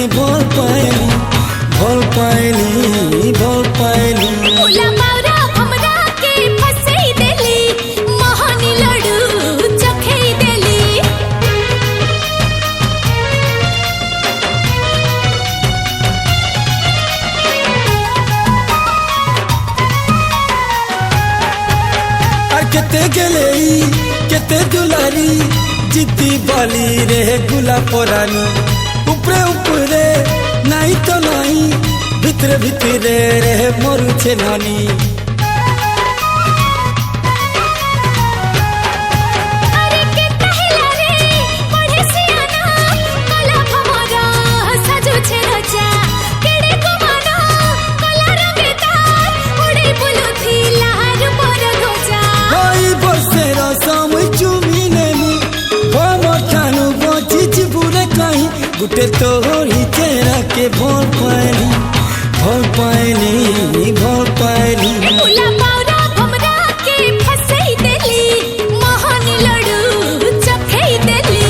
के भल पाइली भल पाइली भल पाइली फूला बावरा हमरा के फसई देली मोहनी लड्डू चखई देली केते गेलेई केते दुलारी जिद्दी बाली रे गुला पोरानी उपरे उपरे नहीं तो नहीं भितरे भितरे रे मरु छे नानी अरे के कहला रे पढ़े सियाना कला भमरा सजो छे रचा केड़े गुमाना कला रंगदार उड़े बुलथी लहर पर गोजा होई बसेर समय चुमी नेली हम खानु बची जिबुरे कहीं गुटे तोहरी चेहरा के भल पाइली भल पाइली भल पाइली फूला बावरा हमरा के फसई देली मोहनी लड्डू चखई देली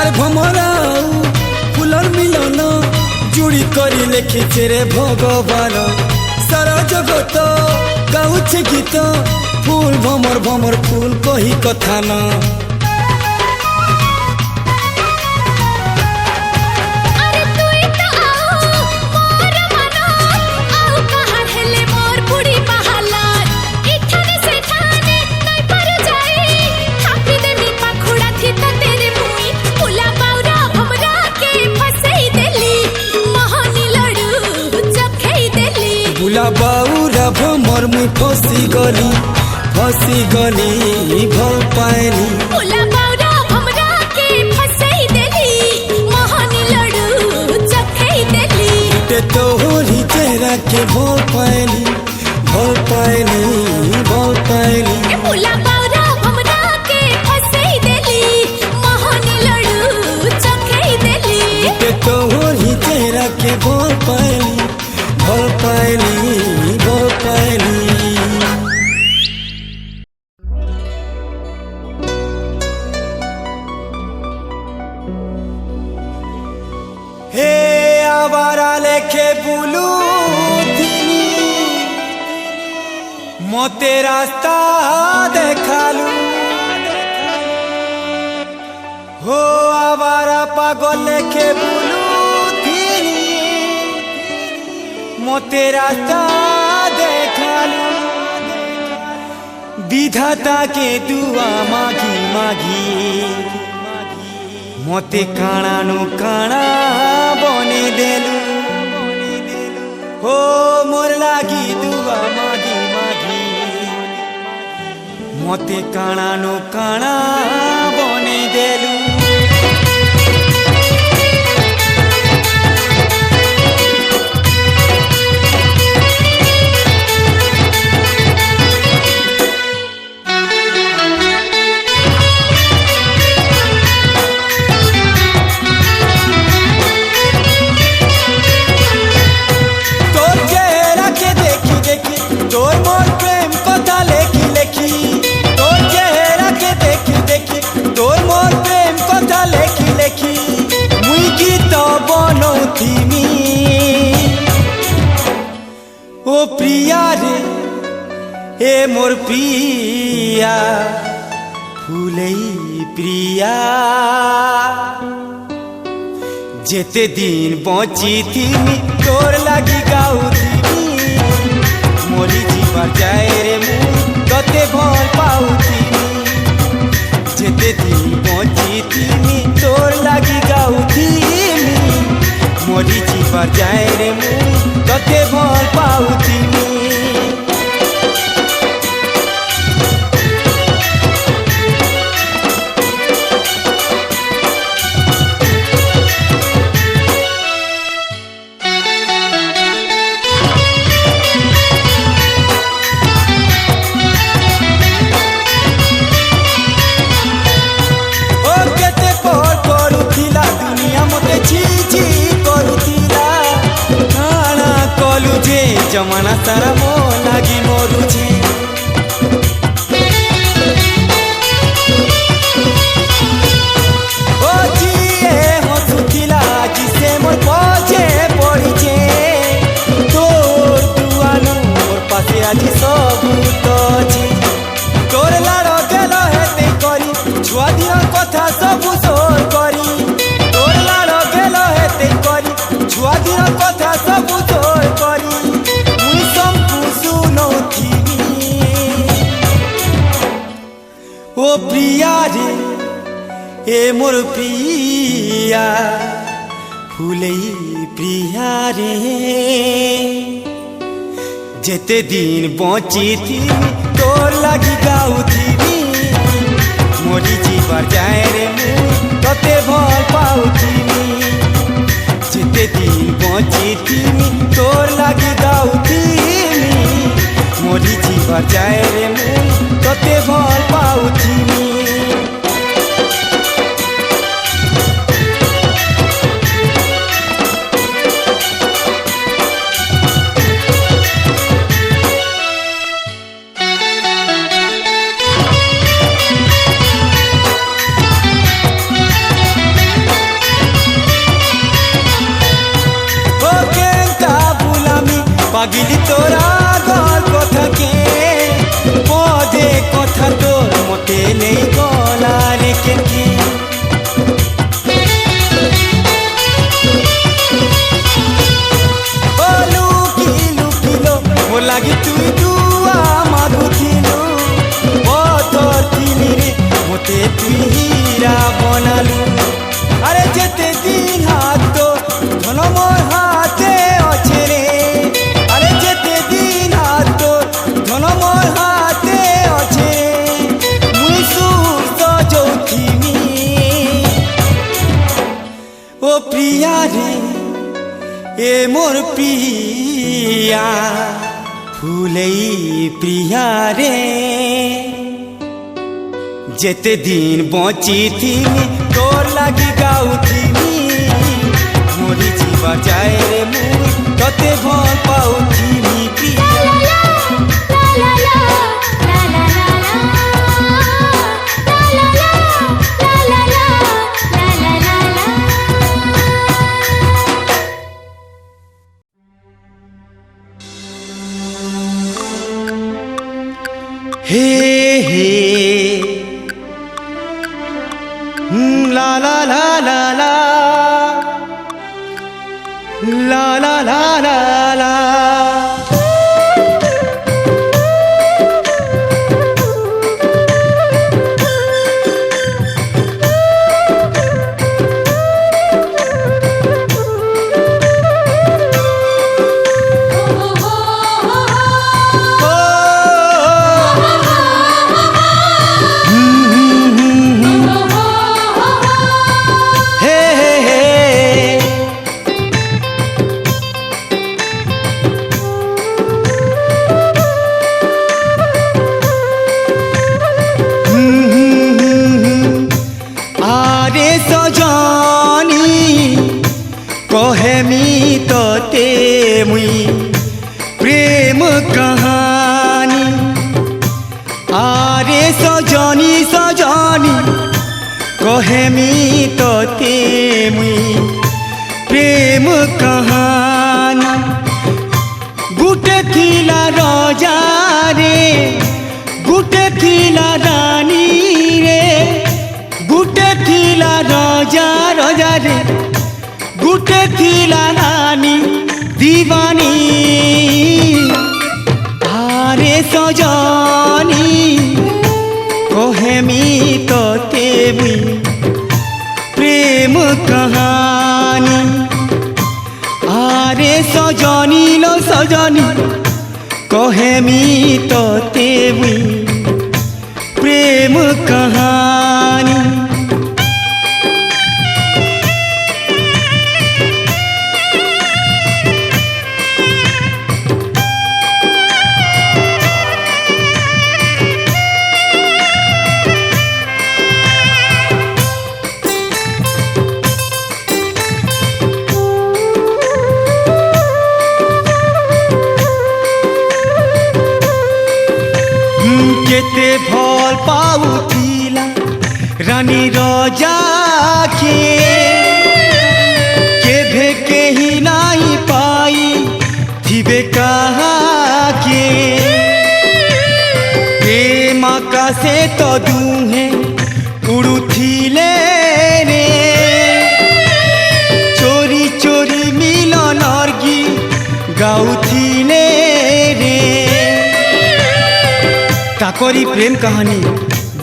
अरे भमरा फुलर मिलन जुड़ी करी लेखिछे रे भगवान सारा जगत गाउछे गीत फूल भमर भमर फूल कही कथा न अरे तुई तो आओ मोर मनो आओ कहां हेले मोर बुढ़ी बहाला इठाने से ठाने नहीं पर जाई थापी दे मी पाखुड़ा थी तो तेरे मुई फूला बावरा हमरा के फसई देली मोहनी लड्डू चखई देली बुला बाउरा भमर मुई फसी गली भल पाइली फूला बावरा हमरा के फसई देली मोहनी लड्डू चखई देली ते तोहरी चेहरा के भल पाइली भल पाइली भल पाइली फूला बावरा हमरा के फसई देली मोहनी लड्डू चखई देली ते तोहरी चेहरा के भल पाइली भल पाइली भल पाइली हे आवारा लेखे बुलू दिनी मोते रास्ता देखालू हो आवारा पागल लेखे बुलू दिनी मोते रास्ता देखालू विधाता के दुआ मागी मागी मोते काणा नु काणा बने देलू हो मोर लागी दुआ मागी मागी मोते काणा नु काणा बने देलू तोर मोर प्रेम कथा लेखी लेखी तोर चेहरा के देखी देखी तोर मोर प्रेम कथा लेखी लेखी मुई गीत बनौथी मी ओ प्रिया रे ए मोर प्रिया फूलई प्रिया जेते दिन बची थी तोर लागी गाउथी मोरी जीवा जाए रे मुई तते भल पाउथी जेते दिन बची थी तोर लागी गाउथी मोरी जीवा जाए रे मुई तते भल पाउथी जमाना सारा मो लागी मरुछे ओ जिए हसुथिला जिसे मोर पछे पड़िछे तोर दुआनो मोर पासे आज सब तो अछि तोर लाड़ गेल हेते करी छुआ दिन कथा सब सोर करी तोर लाड़ गेल हेते करी छुआ दिन कथा सब सोर करी मुई संपु सुनौथिनी ओ प्रिया रे ए मोर प्रिया फुलई प्रिया रे जेते दिन बची थी तोर लगी गाउथी मोरी जीवर जाए रे मुई तते भल पाउथी जेते दिन बची थी तोर लगी गाउथी मोरी जीवर जाए रे मुई तते भल पाउथी पागिली तोरा गल्प थाके पदे कथा तोर मते नहीं गला रे के ओ लुकी लुकिलो मो लागी तुई दुआ मागुथिलु पथर थिली रे मते तुई हीरा बनालु अरे जेते दिन हाथ तो धन मोर हाथे अच्छे रे धन मोर हाथे अच्छे मुई सुर सजौथिमी ओ प्रिया रे ए मोर प्रिया फुलई प्रिया रे जेते दिन बची थी तोर लगी गाउथिमी मोरी जीवा जाए रे मुई तते भल पाउथिमी प्रिया हे हे ला ला ला ला ला ला ला ला ला ला प्रेम कहानी आरे सजनी सजनी कहेमी तोते मुई प्रेम कहानी गुटे थिला राजा रे गुटे थिला रानी रे गुटे थिला राजा राजा रे गुटे थिला रानी दीवानी आरे सजनी कहेमी तोते मुई प्रेम कहानी आरे सजनी लो सजनी कहेमी तोते मुई प्रेम कहानी केते भल पाउथिला रानी रजा के केभे केही नाई पाई थिबे कहाँ के प्रेम आकाशे तो दुहे उड़ुथिले रे चोरी चोरी मिलनर गीत गाउथिले रे ताकरी प्रेम कहानी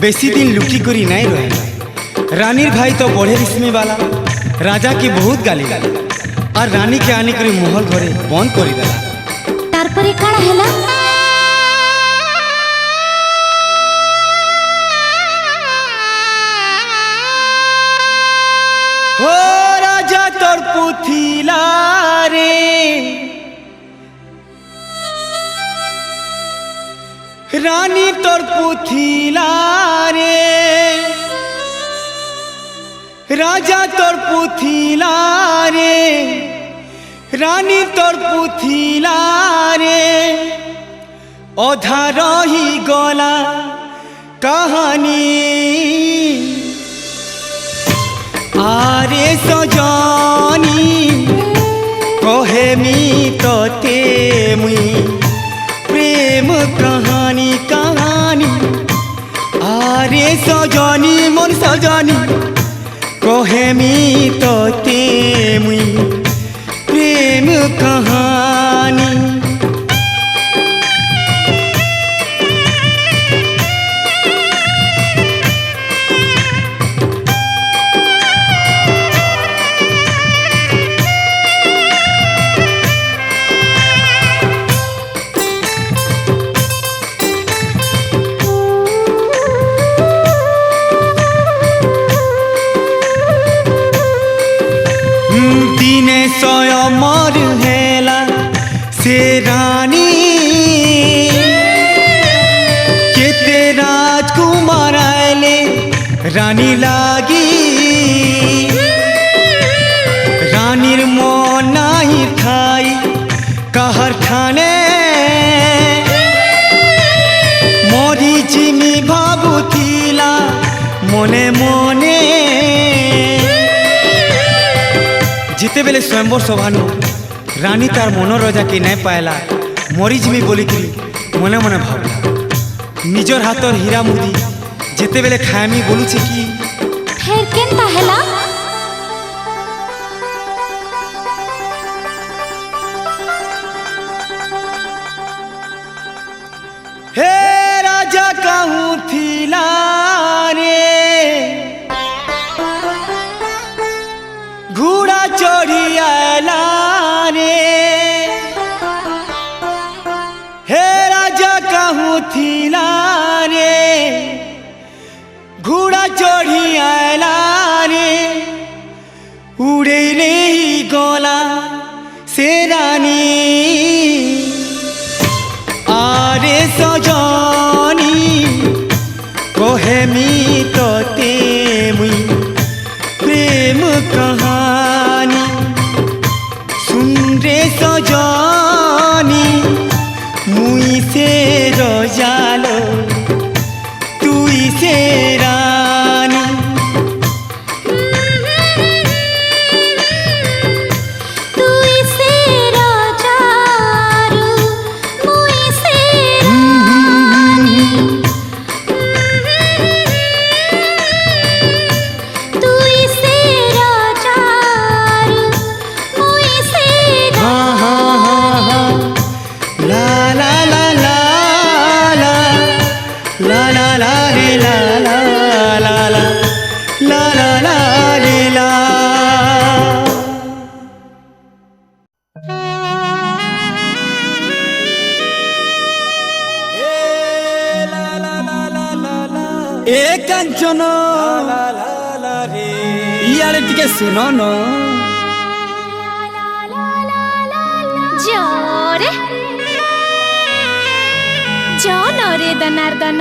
बेसी दिन लुकी करी नहीं रहे। रानीर भाई तो बड़े रिश्मी वाला राजा के बहुत गाली और रानी के आने करी महल घरे बंद करी देला। तारपरे काड़ा हैला हो राजा तोर पुथिला रे रानी तोर पुथिला रे राजा तोर पुथिला रे रानी तोर पुथिला रे अधा रही गला कहानी आरे सजनी कहे मी तोते मुई प्रेम कहानी कहानी आरे सजनी मन सजनी कहे मी तोते मुई प्रेम कहानी दिने स्वयंवर हेला से रानी केते राजकुमार आले रानी लागी रानीर मन नहीं थाई कहर ठाने मोरी जिमी भाबुथिला मने मने जिते बेले स्वयंवर सभानु रानी तार मन रजा के नहीं पाएला मरीज में बोली कि मने मने भावला निजर हाथर हीरा मुदी जिते बेले खायामी बोलू छे कि फेर केनता हैला हे राजा कहूँ थिला रे घोड़ा चढ़ी आला रे हे राजा कहूँ थिला रे घोड़ा चढ़ी आला रे उड़े रे गला से रानी आरे सजनी कहे मी तोते मुई प्रेम कहानी सुन रे सजनी मुई से रजालो तुई से रानी तुई से राजारू मुई से तुई से राजारू मुई से हाँ हाँ हाँ हाँ ला ला ला ला ला ला ला ला रे ला ला ला ला ला ला ला रे ला ए कंचन यार टिके सुनो न जोरे जौन रे दनार्दन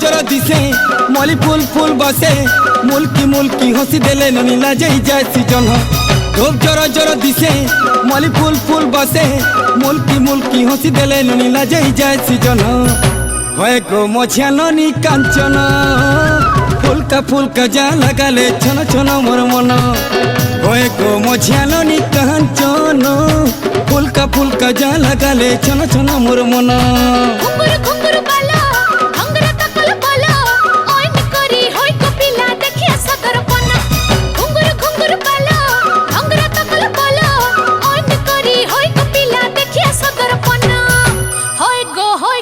जरा दिसे मली फूल फूल बसे मुल्की हंसी देले ननी लाजई जाए सीजन धूप जरा दिसे मली फूल फूल बसे मुल्की हंसी देले ननी लाजई जाए सीजन होए गो मछिया ननी कांचन फुलका जा लगाले छन छन मोर मन होए गो मछिया ननी कांचन फुलका जा लगाले छन छन मोर मन घुंगरू घुंगरू बाला घंगरा तकल बाला ओइन करी होय को पिला देखिया सगर पना घुंगरू घुंगरू बाला घंगरा तकल बाला ओइन करी होय को पिला देखिया सगर पना होय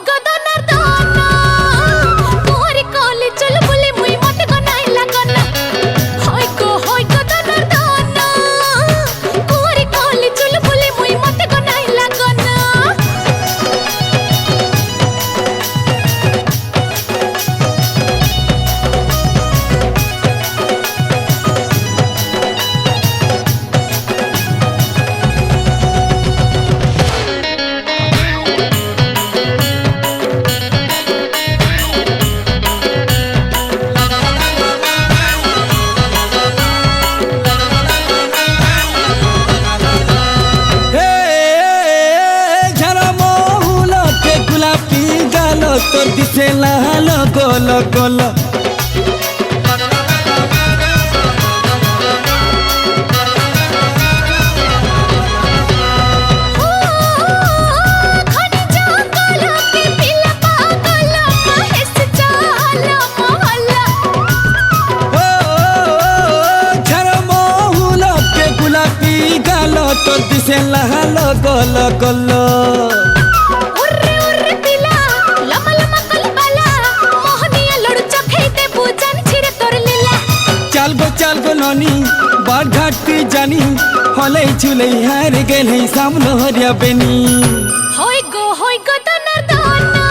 गो दनर दाना तोरी कोली चल बुली मुई मते को नाही लागना होय गो दनर दाना तोरी कोली चल बुली मुई मते को नाही लागना तोर दिसे लाल गोल गोल तोर दिसे लाल गोल गोल चाल गो ननी बाट घाट की जानी हले झुले हार गेल है सामने हरिया बेनी होय गो दनर दाना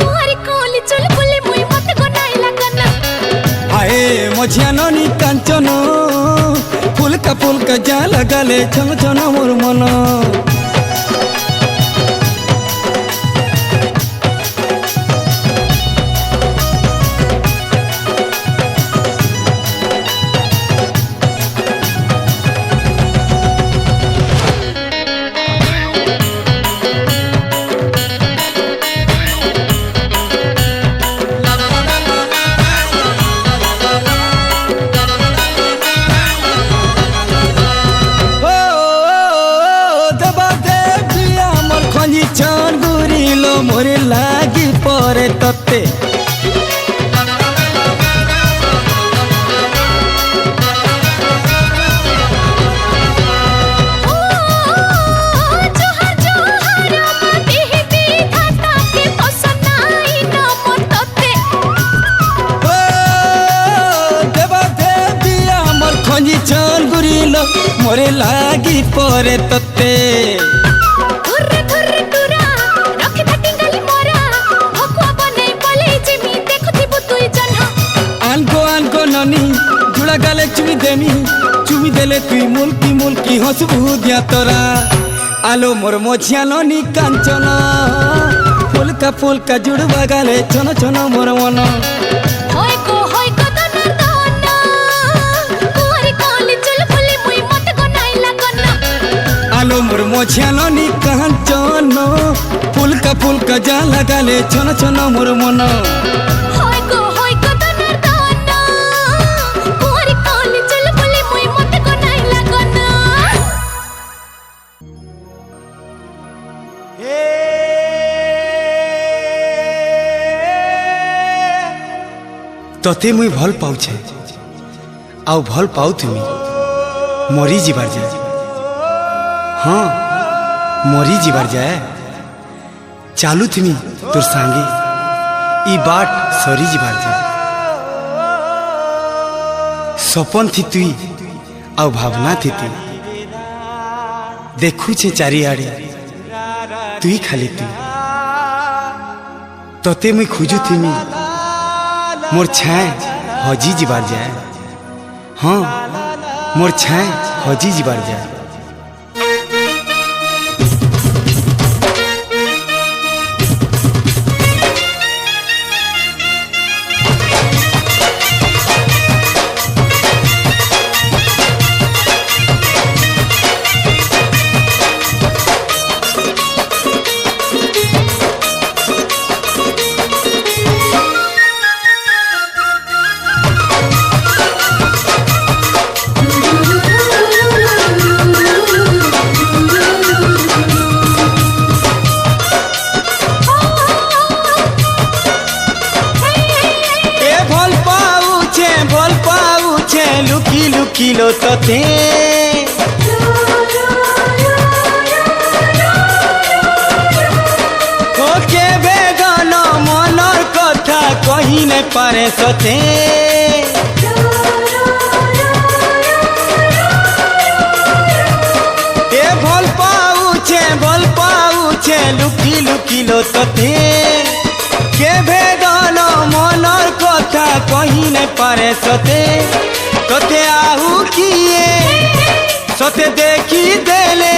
तोरी कोली चल बुली मुई मते को नाही लागना आए मछिया ननी कांचन फुलका जा लगाले छन छन मोर मन मोरे लागी परे तते मोरे लागी परे तते ननी जुड़ा गाले चुमी देले तुई मुल्की हंसबू दिया तोरा आलो मोर मछिया ननी कांचन फुलका जुड़वा गाले छन छन मोर मन होय गो दनर दाना तोरी कोली चल बुली मुई मते को नाही लागना आलो मोर मछिया ननी कांचन फुलका जा लगाले छन छन मोर मन तते मुई भल पाउछे आउ भल पाउ तुमी मरी जीवार जाए हाँ मरी जीवार जाए चालू तुमी तोर सांगे ई बाट सरी जीवार जाए सपन थी तुई आउ भावना थी तु देखु छे चारिआडे तुई खाली तु तते मुई खोजु थीमी मोर छाए हजी जीवार जाए हाँ मोर छाए हजी जीवार जाए लुकी लुकिलो तते केबे गन मनर कथा कही नहीं पारे सते ए भल पाउछे लुकी लुकिलो तते केबे गन मनर कथा कही नहीं पारे सते तते आहू किए सते देखी देले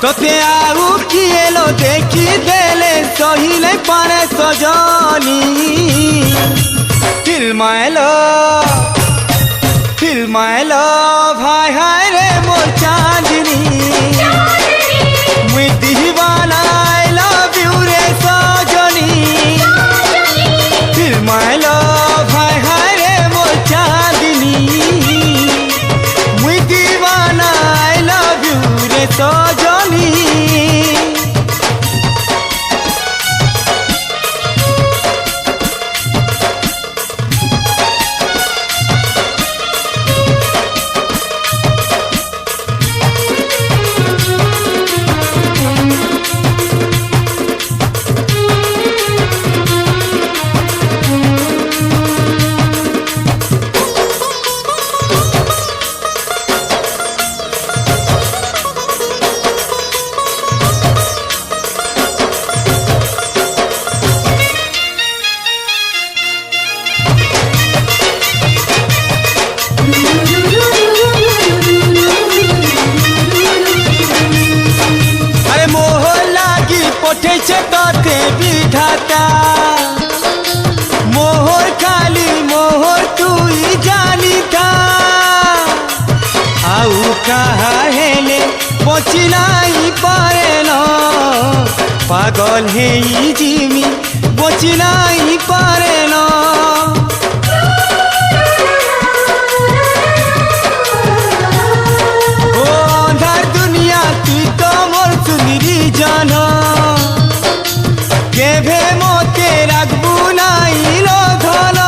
तोते आऊ किए लो देखी देले सही नहीं पारे सजनी फिल्माइलो भाई हाय रे मोर चांदनी मुई दीवाना आई लव यू रे सजनी फिल्माइलो भाई हाय रे मोर चांदनी मुई दीवाना आई लव यू रे सजनी तते विधाता मोहर खाली मोहर तुई जानी था आउ कहा हेले बची नहीं पारे न पागल है जिमी बची नहीं पारे न ओ अंधार दुनिया तुई तो मोर सुनिरी जाना केभे मोते राखबू नाई लो धन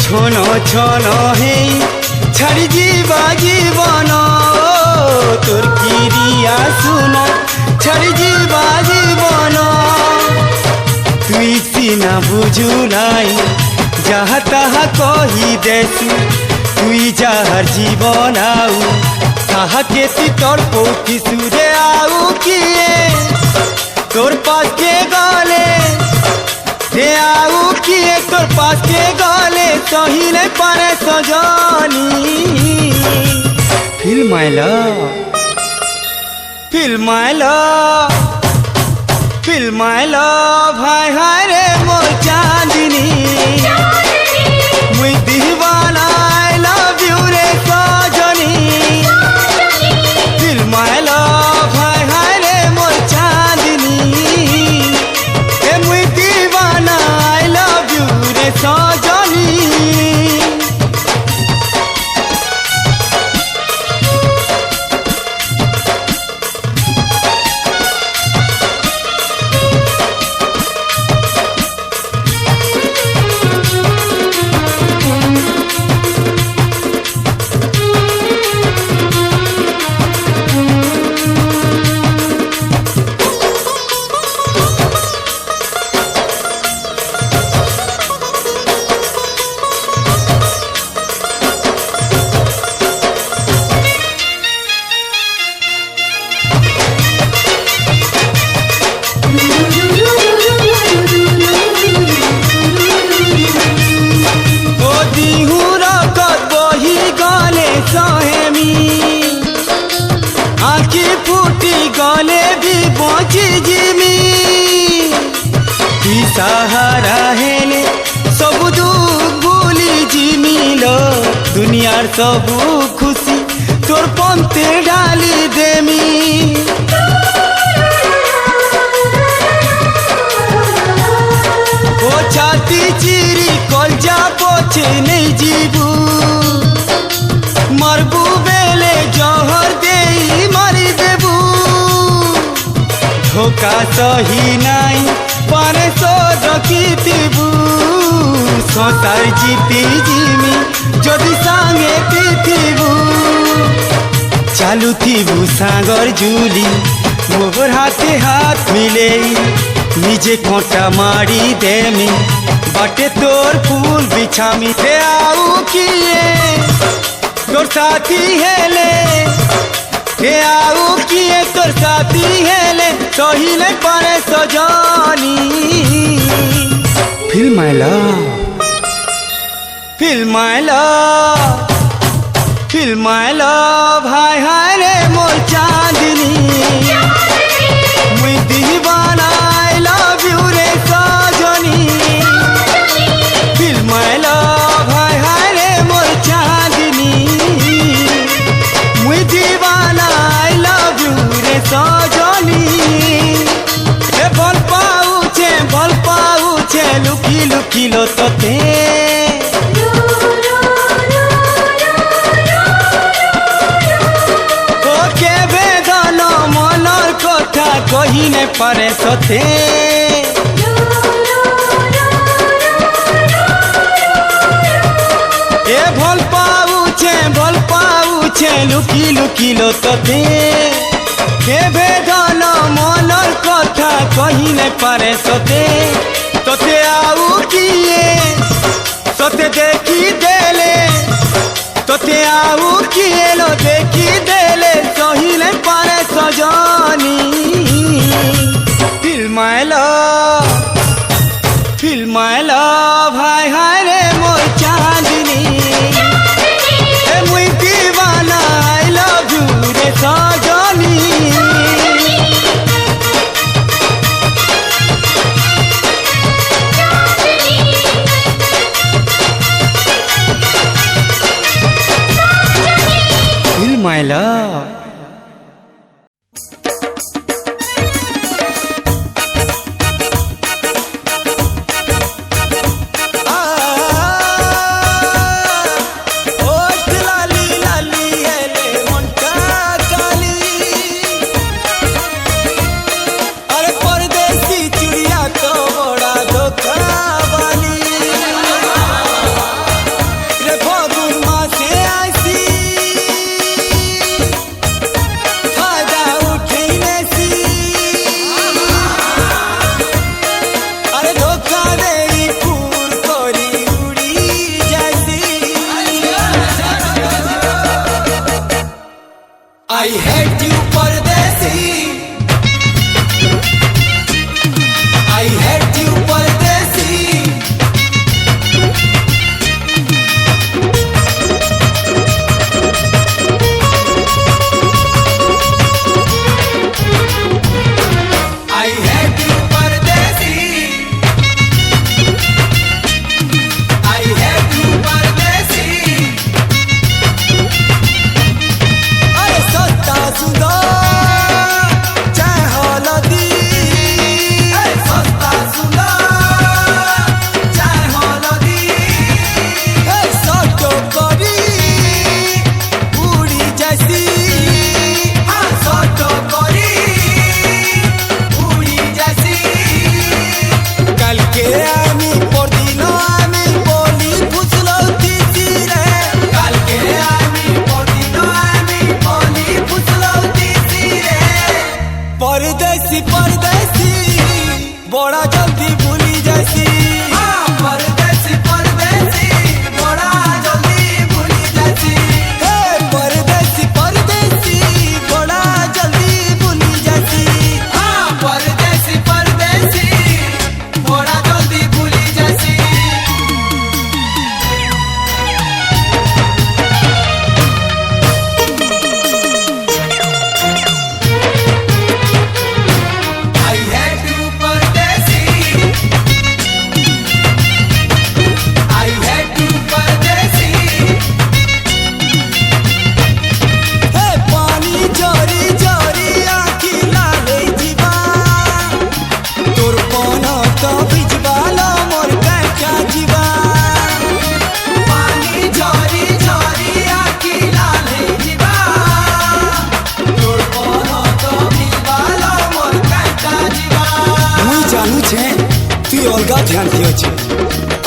छोनो छोनो हे छाड़ी जीवा जीवन तोर किरिया सुना छाड़ी जीवा जीवन तुई सीना बुझू नाई जहाँ तहाँ कही देसु तुई जहाँ जीवन आऊ ताहा के तोर पौती सुरे आऊ किए तोर पास के गाले ते आऊ किए तोर पास के गाले सही नहीं पारे सजनी फिल्माइलो भाई हाय रे मोर चांदनी मुई दीवाना आई लव यू रे सजनी फिल्माइलो भाई हाय रे मोर चांदनी मुई दीवाना आई लव यू रे सजनी गले भी बची जिमी सहारा हेले सब दुख भूली जिमिलो दुनियार सब खुशी तोर पंते डाली देमी ओ छाती चिरी कलजा पछे नहीं जीबू मरबू बेले जहर देई मारी देबू धोखा सही नाई पारे सो रखिथिबू सच সাইজি পিজিমি যদি সাঙ্গে পিথিবু চালুথিবু সাগর জুলি মোর হাতে হাত মিলেই নিজে খোঁটা মারি দেমি বাটে তোর ফুল বিছামি হে আউ কিয়ে তোর সাথী হেলে হে আউ কিয়ে তোর সাথী হেলে সহিলে পারে সজনি feel my love feel my love feel my love হায় হায় রে মোর চাঁদনি মুই দিবানা আই লাভ ইউ রে সজনি ফিল মাই লাভ হায় হায় রে মোর চাঁদনি মুই দিবানা আই লাভ ইউ রে সজনি এ ভাল পাউছে লুকি লুকিলো তোতে কহিনে পারে সতে এ ভাল পাউছে লুকি লুকিলো তোতে কে বেদন মনর কথা কহিনে পারে সতে তোতে আউ কিয়ে তোতে দেখি দেলে তোতে আউ কিয়ে লো দেখি দেলে সহিলে পারে সজনি ফিল মাই লাভ হায় হায় রে মোর চাঁদনি এ মুই দিবানা আই লাভ ইউ রে সজনি feel my love I hate you परदेसी I hate you परदेसी I hate you परदेसी I hate you परदेसी अरे सत्ता सुन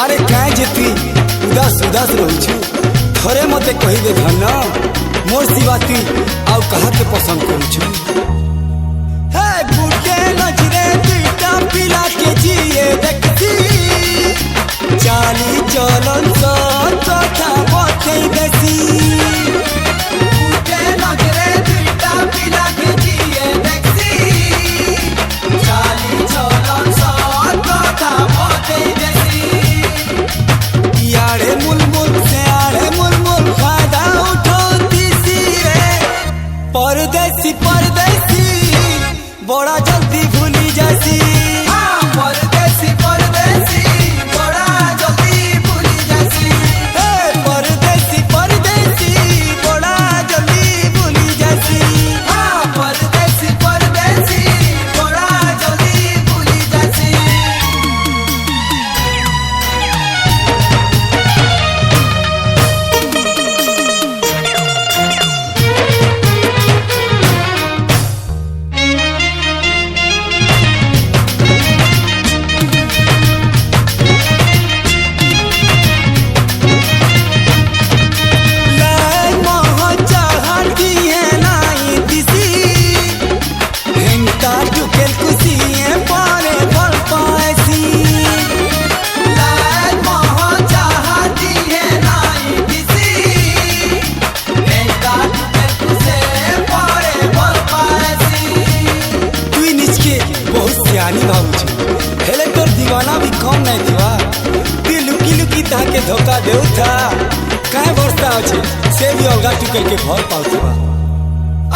अरे काहे जे तू उदास उदास रहू छु थोड़े मते कही दे धन मोर सिवा तू आउ कहा के पसंद करू छु हे बुटे नजरे दुईटा पिला के जिए देखती चाली चलन सब कथा बतई देसी बुटे नजरे दुईटा पिला के जिए देखती चाली चलन सब कथा बतई देसी यारे मुलमुल से आरे मुलमुल फायदा उठाती सी रे परदेसी परदेसी बड़ा जल्दी भूली जासी परदेसी परदेसी बड़ा जल्दी भूली जासी परदेसी परदेसी बड़ा जल्दी भूली जासी परदेसी परदेसी बड़ा जल्दी भूली जासी हेले तोर दीवाना भी कम नहीं दिवा तू लुकी लुकी ताके धोखा देउ था काहे बरसा अछि से भी अलगा टुकल के भर पाउतवा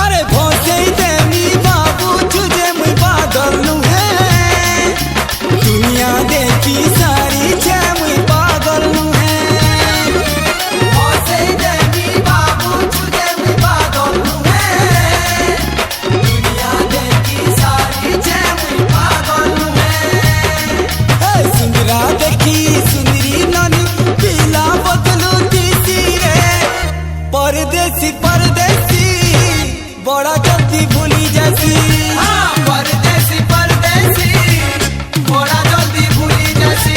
अरे भोसे देमी बाबू तुझे मुई पागल नु है दुनिया देखी सारी छे मुई पागल नु है भोसे देमी बाबू तुझे मुई पागल नु है दुनिया देखी सारी छे मुई पागल नु सुंदरा देखी सुंदरी नानी पीला बदलू दीदी रे परदेसी परदेसी बड़ा जल्दी भूली जासी परदेसी परदेसी बड़ा जल्दी भूली जासी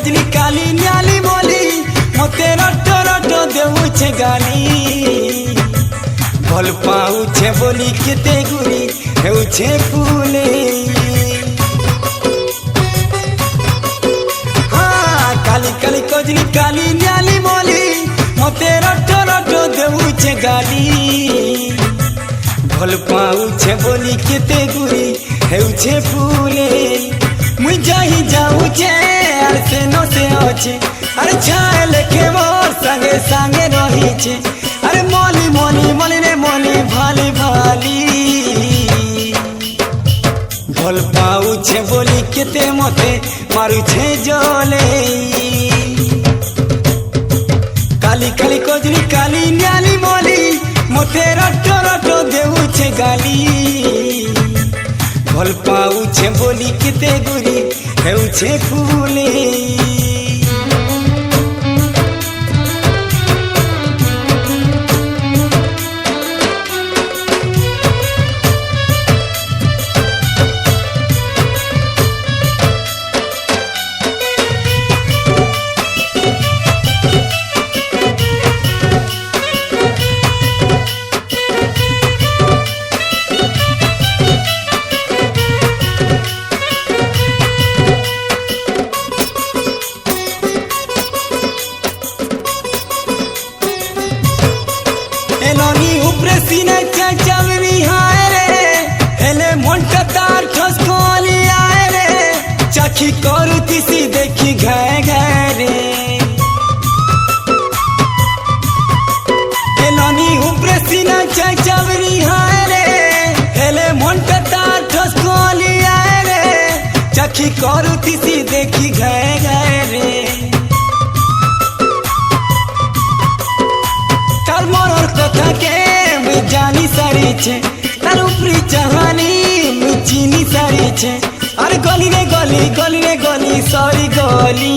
कजली काली न्याली मोली मते रटो रटो देउछे गाली भल पाउछे बोली केते गुरी हेउछे फूले हाँ काली काली कजली काली न्याली मोली मते रटो रटो देउछे गाली भल पाउछे बोली केते गुरी हेउछे फूले मुई जाही जाऊछे अरे से नो से आछे अरे छाए लेखे मोर संगे संगे रहीछे अरे मोली मोली मोली रे मोली भाली भाली भल पाउछे बोली केते मते मारुछे जले काली काली कजली काली न्याली मोली मते रटो रटो देउछे गाली भल पाउछे बोली केते गुरी हेउछे फूले सीने चवरी हाय रे हेले मोंटा तार ठस खोली आए रे चखी करुती सी देखी घाय घाय रे हेलोनी ऊपरे सीने चवरी हाय रे हेले मोंटा तार ठस खोली आए रे चखी करुती सी देखी घाय घाय रे तार मोर कथा के जानी सारी छे तार उपरी चाहानी मुचीनी सारी छे अरे गली रे गली सॉरी गली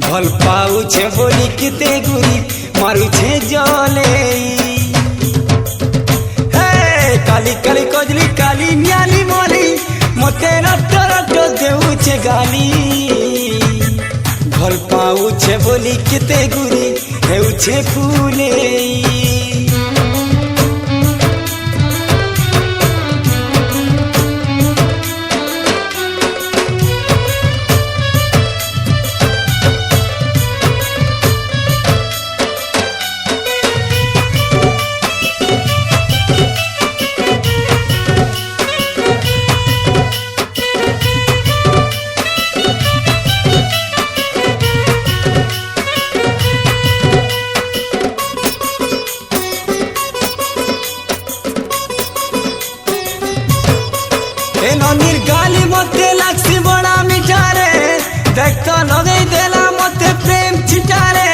भल पाउछे बोली केते गुरी मारुछे जले हे काली काली कजली काली न्याली मोली मते रटो रटो देउछे गाली भल पाउछे बोली केते गुरी हेउछे फूले ननीर गाली मते लागसी बड़ा मीठा रे देखता लगे देला मते प्रेम छिटा रे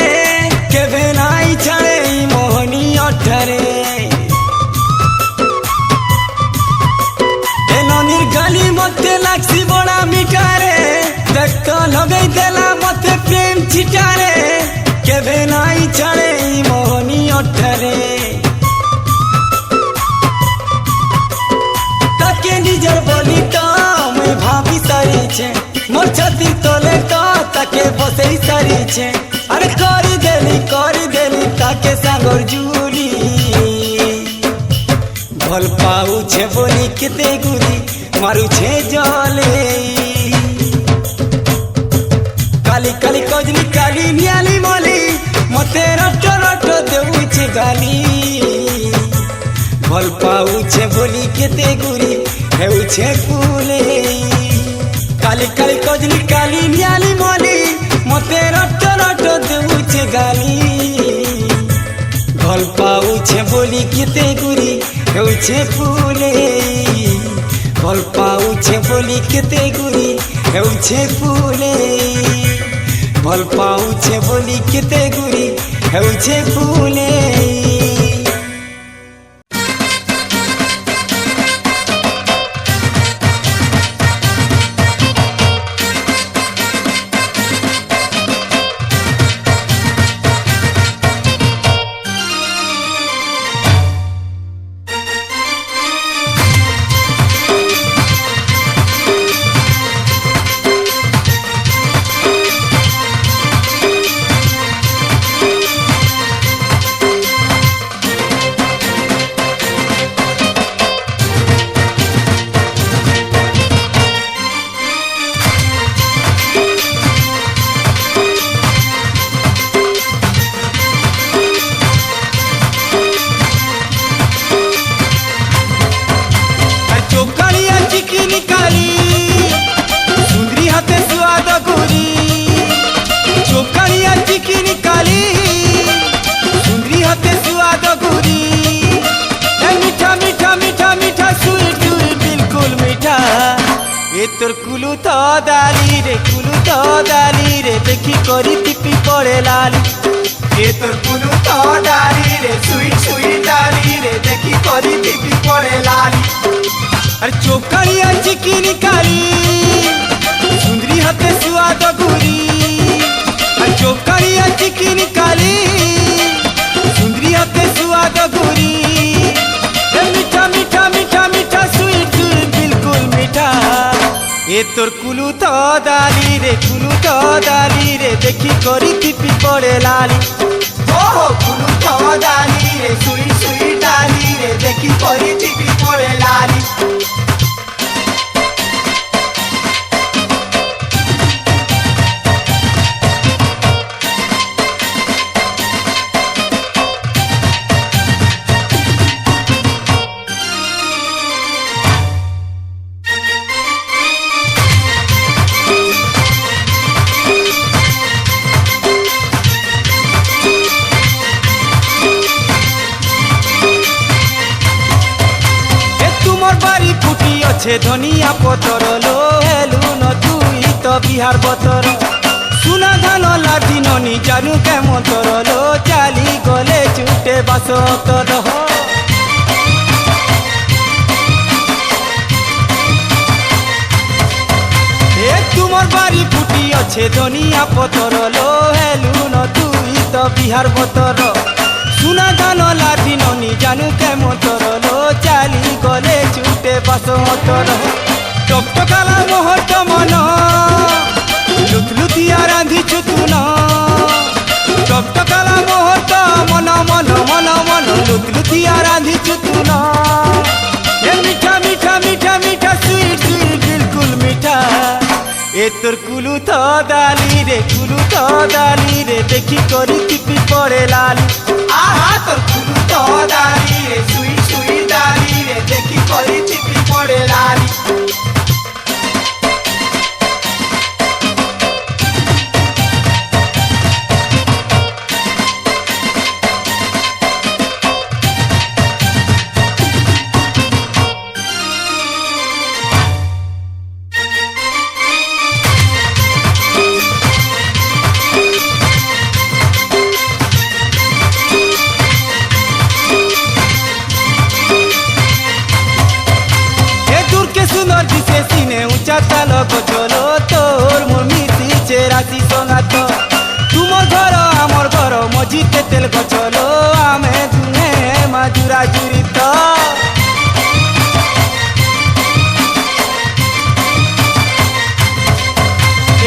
केबे नाई छाड़े मोहनी अठरे ननीर गाली मते लागसी बड़ा मीठा रे देखता लगे देला मते प्रेम छिटा रे केबे नाई छाड़े मोहनी अठरे निजर बोली तो मैं भाभी सारी छे मोर छाती तोले तो ताके बसई सारी छे अरे करी देली ताके सांगोर जूली भल पाउछे बोली केते गुरी मारुछे जले काली काली कजली काली न्याली मोली मते रटो रटो देउछे गाली भल पाउछे बोली केते गुरी हेउछे फूले काली काली कजली काली न्याली मोली मते रटो रटो देउछे गाली भल पाउछे बोली केते गुरी हेउछे फूले भल पाउछे बोली केते गुरी हेउछे फूले भल पाउछे बोली केते गुरी हेउछे फूले तोर कुलू तो दाली रे देखी करी टिपी पड़े लाली ये तोर कुलू तो डाली रे सुई सुई डाली रे देखी करी टिपी पड़े लाली। अरे चोकड़िया चिकिनी काली सुंदरी हाथे सुआद गुरी अरे चोकड़िया चिकिनी काली सुंदरी हाथे सुआद गुरी मीठा मीठा मीठा मीठा स्वीट स्वीट बिल्कुल मीठा ये तोर कुलू तो दाली रे देखी करी टिपी पड़े लाली ओहो कुलू तो डाली रे सुई सुई डाली रे देखी करी टिपी पड़े लाली। छे धनिया पतर लो हेलु न तुई तो बिहार बतर सुना धान लाठी ननी जानू के मंतर लो चाली गले चुटे बासतर ए तुमर बारी फुटी अच्छे धनिया पतर लो हेलु न तुई तो बिहार बतर सुना धान लाठी ननी जानू के मंतर लो चाली गले चुटे बासतर टकटकाला मुहूर्त मन लुतलुतिया रांधी चुतुन टकटकाला मुहूर्त मन मन मन मन लुतलुतिया रांधी चुतुन ये मीठा मीठा मीठा मीठा स्वीट स्वीट बिल्कुल मीठा ये तोर कुलू तो दाली रे देखी करी टिपी पड़े लाली आहा तोर कुलू तो डाली रे सुई सुई डाली रे देखी करी टिपी पड़े लाली। चालो गचलो तोर मोर मिसी चेरासी संगात तुमर घर आमर घर मझीते तेल गचलो आमे दुने माजुरा जुरित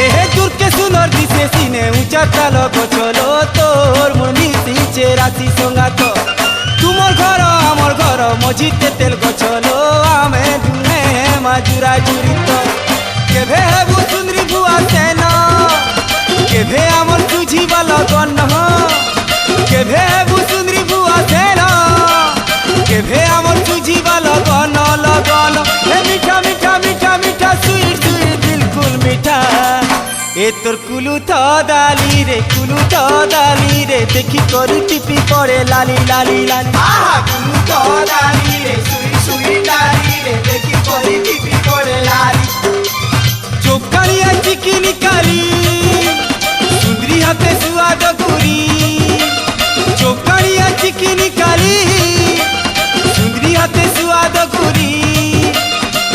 एहे दूर के सुनर दिसे सीने ऊंचा चालो गचलो तोर मोर मिसी चेरासी संगात तुमर घर आमर घर मझीते तेल गचलो आमे दुने माजुरा जुरित केभे हेबु सुंदरी बुआ सेन केभे आमर तुझी वाला गन केभे हेबु सुंदरी बुआ सेन केभे आमर तुझी वाला गन लगन हे मीठा मीठा मीठा मीठा स्वीट स्वीट बिल्कुल मीठा ए तोर कुलू तो दाली रे देखी करी टिपी पड़े लाली लाली लाली आहा कुलू तो डाली रे सुई सुई डाली रे देखी करी टिपी पड़े लाली। चोकड़िया चिकिनी काली सुंदरी हाथे सुआद गुरी चोकड़िया चिकिनी काली सुंदरी हाथे सुआद गुरी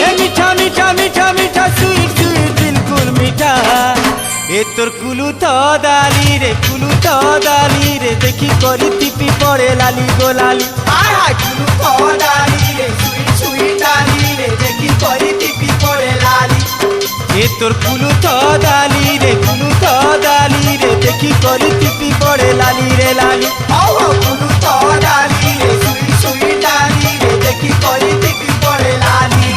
ए मीठा मीठा मीठा मीठा स्वीट स्वीट बिल्कुल मीठा ए तोर कुलू तो दाली रे देखी करी टिपी पड़े लाली गो लाली आहा कुलू तो डाली रे सुई सुई डाली रे देखी करी टिपी पड़े लाली। ए तोर कुलू तो दाली रे देखी करी टिपी पड़े लाली रे लाली ओहो कुलू तो डाली रे सुई सुई डाली रे देखी करी टिपी पड़े लाली।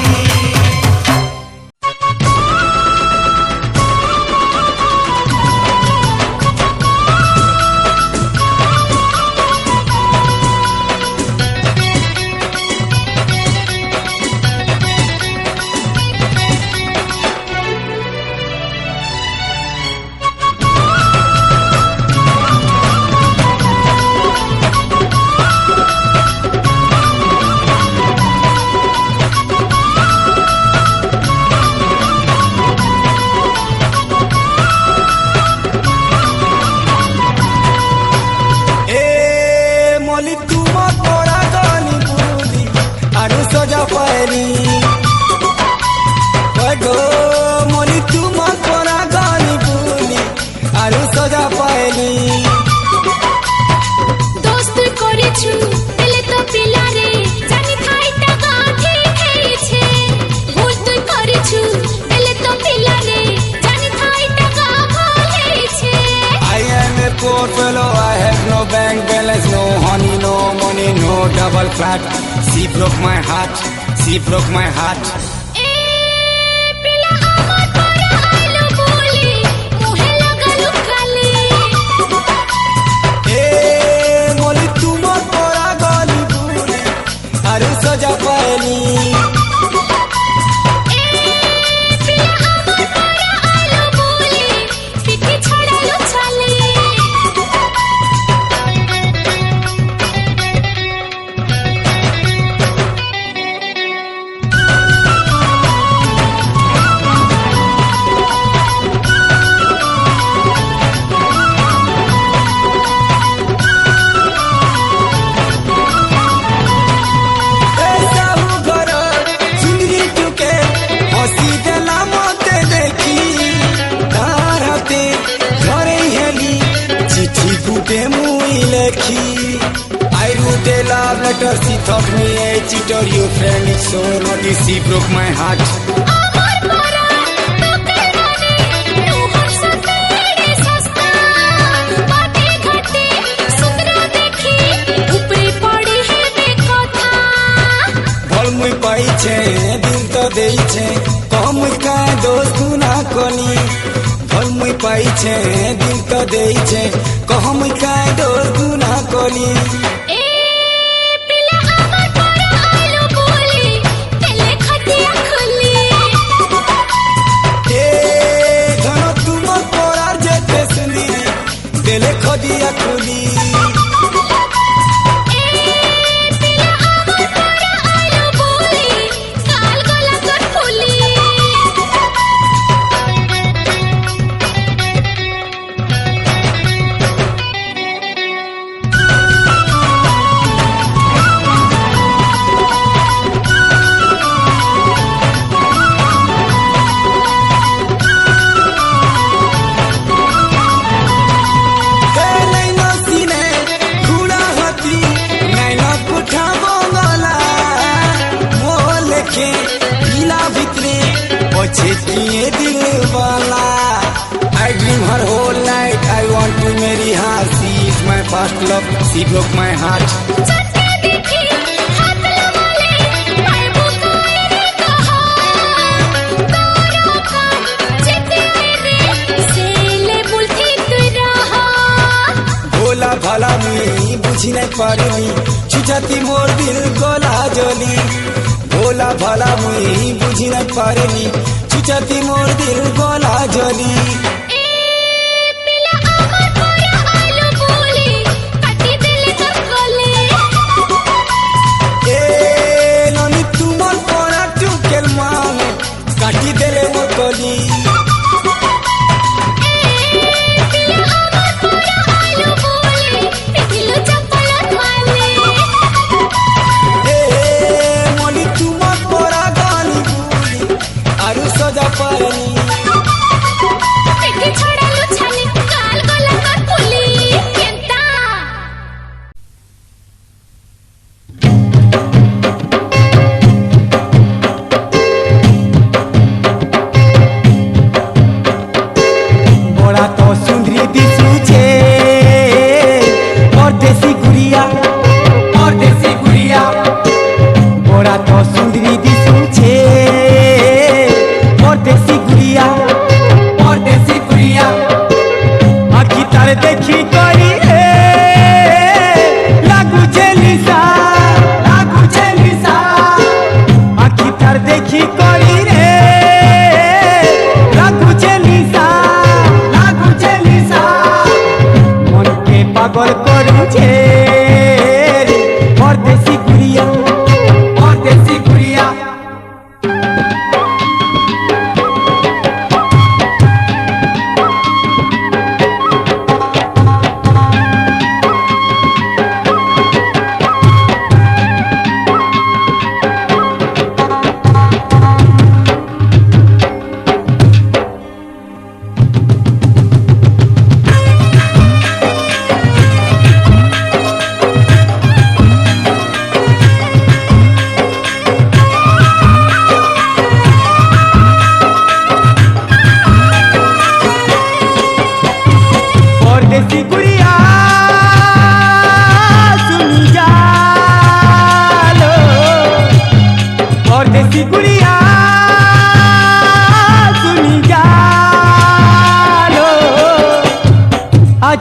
fat. She broke my heart. She broke my heart. ए पिला আমার পরা আইলো বলি মুহে লাগালো খালি ए मोली तुमर परा गली बुली अरे सजा पायली ए पिला আমার পরা আইলো বলি পিঠে ছড়ালো ছালি I wrote a love letter, she thought me a cheater, your friend is so naughty, she broke my heart. আমার পরা তোকে মানে তু হসতে রে সস্তা বাটে ঘাটে সুন্দর দেখি উপরে পড়ি হে বেকথা भल मुई पाई छे दिल तो देई छे कम का दोस्त ना कोनी भल मुई पाई छे दिल तो देई छे कम का दोस्त ना कोनी ए पिला আমার পরা আইলো বলি তেলে খাটিয়া খুলি ए धन तुम परार जेते सुनी दिले खदिया खुली ए पिला আমার পরা আইলো বলি কাল গলা তোর ফুলি किए दिल वाला I dream her whole night I want to marry her She is my first love She broke my heart चटके देखी हाथ लगाले पाइबो कोई रे कहा तारा का जेते रे सेले बुलती तू रहा भोला भाला मुई बुझी नहीं पारनी छुछाती मोर दिल गोला जली भोला भाला मुई बुझी नहीं पारनी छुछाती मोर दिल गोला जली ए पिला আমার পরা আইলো বলি কাটি দিলে তোর গলে ए ननी तुमर परा टुकेल माने काटी देले मोर गली ए पिला আমার পরা আইলো বলি পিটিলো চপলা খালে ए मोली तुमर परा गाली बुली आरु सजा पारनी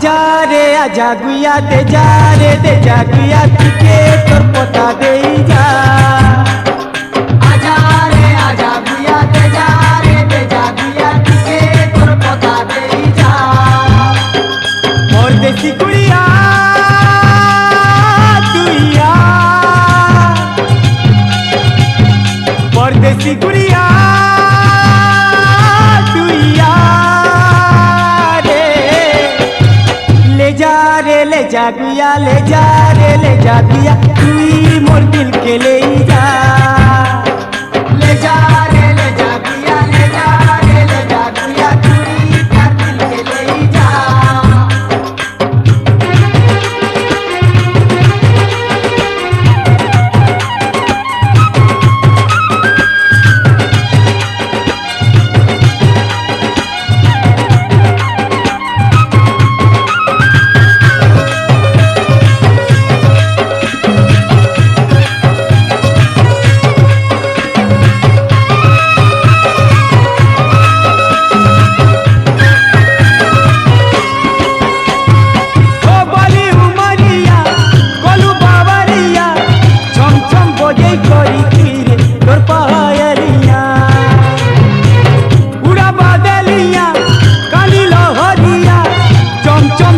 आजा रे आजा गुया दे जा गुया तुके तोर पता दे जा आजा रे आजा गुया दे जा गुया तुके तोर पता दे जा मोर देसी गुड़िया तुइया परदेसी गुड़िया तुइया रे ले जा गुया ले जा गुया तुई मोर दिल के ले जा ले जा गुया ले जा गुया तुई तार दिल के ले जा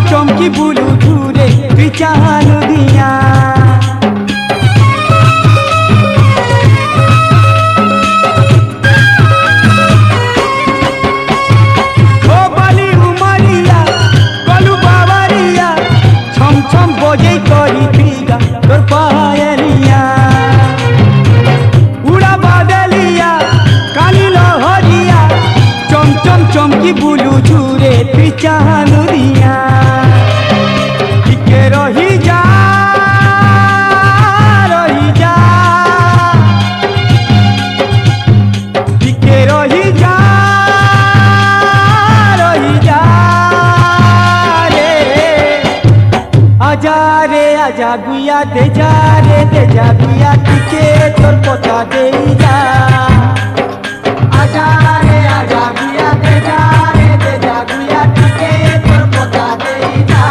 चमकी बुलू झूरे बिचानु दिया ओ बाली उमरिया कलू बावरिया छम छम बजे करी पीगा तोर पायलिया उड़ा बादलिया काली लहरिया चम चम चमकी बुलू झूरे बिचानु दिया रही जा टिके रही जा रे आजा गुया दे जा गुया टिके तोर पता दे जा आजा रे आजा गुया दे जा गुया तुके तोर पता दे जा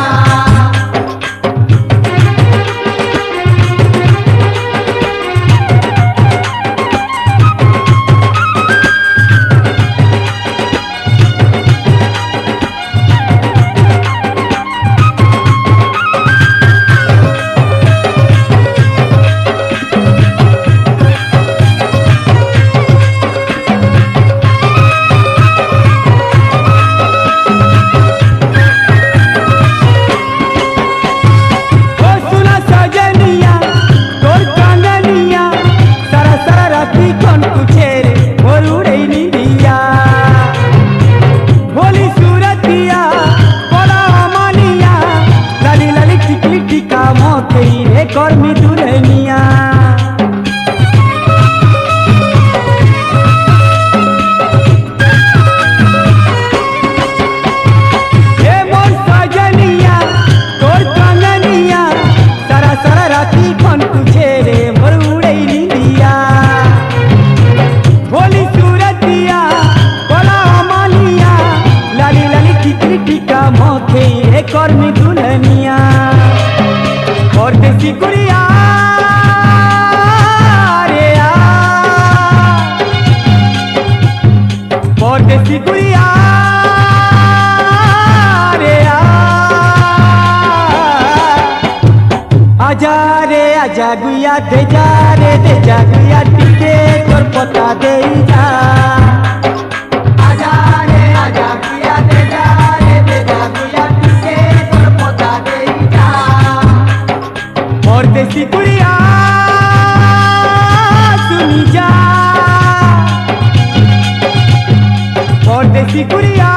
कर्मी दुल्हनिया हे मोर सजनिया तोर कंगनिया सारा सारा राती खन तुझे रे मोर उड़े निंदिया भोली सूरतिया कोला अमलिया लाली लाली टिकली टिका मोथे रे कर्मी दुल्हनिया परदेसी गुड़िया रे परदेसी गुड़िया रे आजा रे आजा गुया दे जा गुया टिके तोर पता दे जा आजा रे आजा गुया दे जा गुया तुके तोर पता दे जा परदेसी गुड़िया सुनी जा परदेसी गुड़िया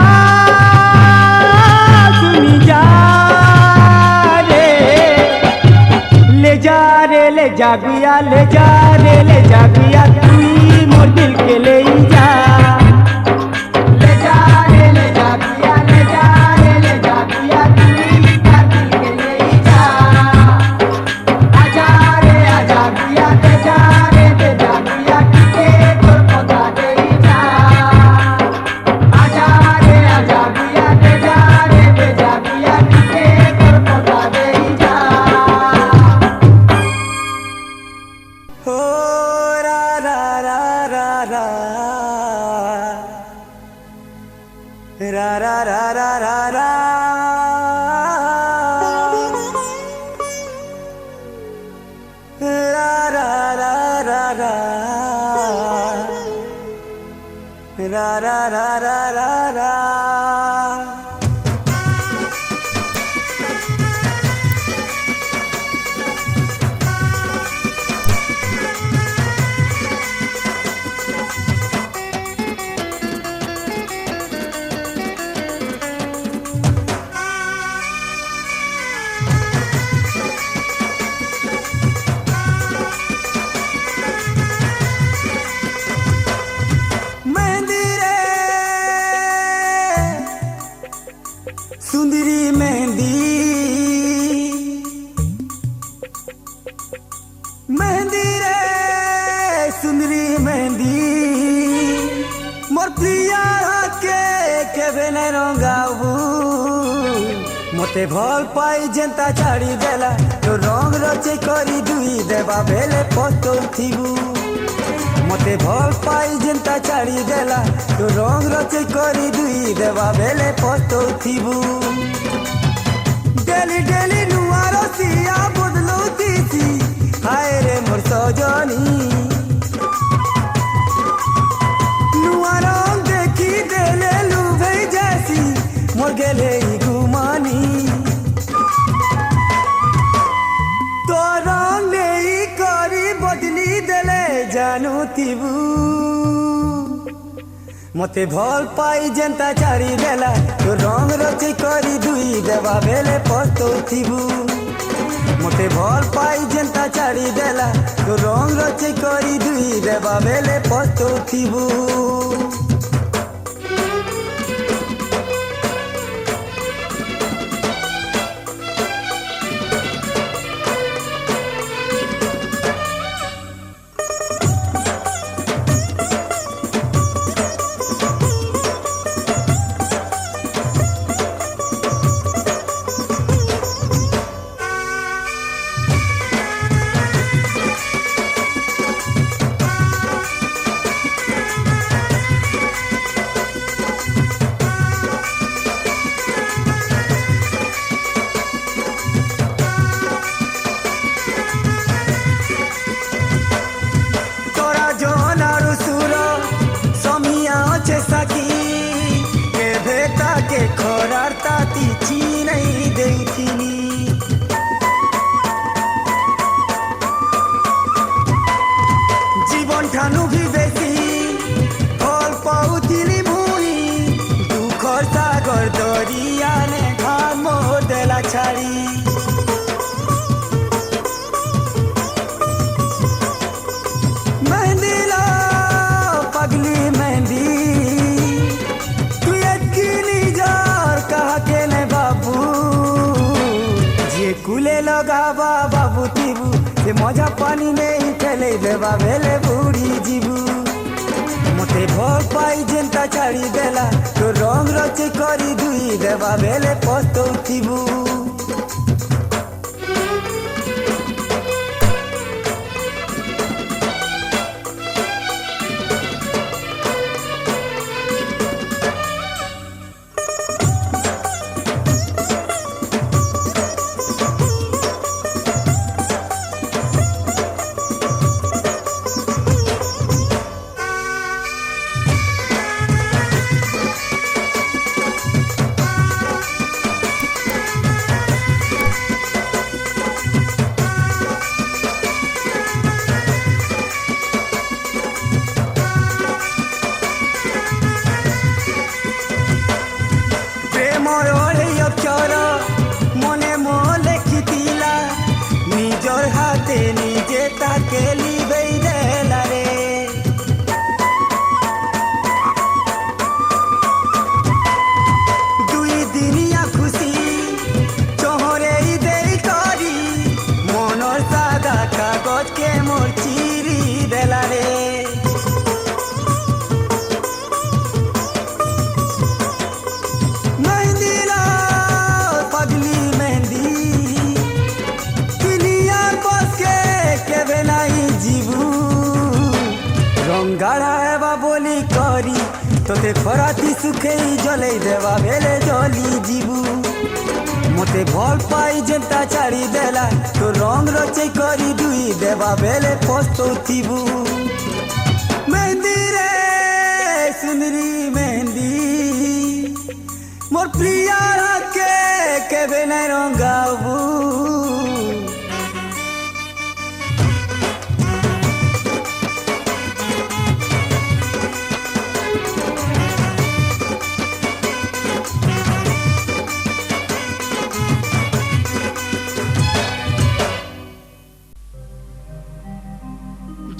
सुनी जा रे ले जा गुया ले जा गुया तुई मोर दिल के ले जा ले जा गुया ले जा गुया तुई तार दिल के ले जा आजा गुया दे जा गुया तुके तोर पता दे जा आजा गुया दे जा गुया तुके रा रा रा रा रा रा रा रा रा रा रा रा रा रा रा रा रा। सुंदरी मेहंदी मेहंदी रे सुंदरी मेहंदी मोर प्रिया के केबे नै रंगाबू मते भल पाई जेंता छाड़ी देला तो रंग रचे करी दुई देबा बेले पस्तौथिबू मते भल पाई जेंता छाड़ी देला तो रंग रचे करी दुई देबा बेले पस्तौथिबू डेली डेली नुआ रसिया बदलौतीसी हाय रे मोर सजनी नुआ रंग देखी देले लुभै जैसी मोर गेले गुमानी तो रंग नहीं करी बदली देले जानू थिबू मते भल पाई जेंता छाड़ी देला तो रंग रचे करी दुई देबा बेले पस्तौथिबू मते भल पाई जेंता छाड़ी देला तो रंग रचे करी दुई देबा बेले पस्तौथिबू। खरार ताती नहीं देउथिनी जीवन ठानु भी बेसी फल पाउथिनी भूई दुखर सागर दरिया ने घाम मोर देला छाड़ी मेहंदी ला पगली मेहंदी कुले लगावा बाबू थिबू से मजा पानी नहीं खेले देबा बेले बुढ़ी जीबू मते भल पाई जेंता छाड़ी देला तो रंग रचे करी दुई देबा बेले पस्तौथिबू। मने मो लेखिथिला निजर हाथे निजे ताके लिबई देला रे दुई दिनिया खुशी चोहरे देई करी मनर सादा कागज के मोर चिरी देला रे তোতে খরাতি সুখে জলেই দেবা বেলে জলি ଯିବୁ মতে ভাল পাই যেটা ছাড়ি দেলা তো রং রচে করি দুই দেবা বেলে পস্তৌথিবু মেহেন্দি রে সুন্দরী মেহেন্দি মোর প্রিয়ার হাকে কেবে নাই রঙাবু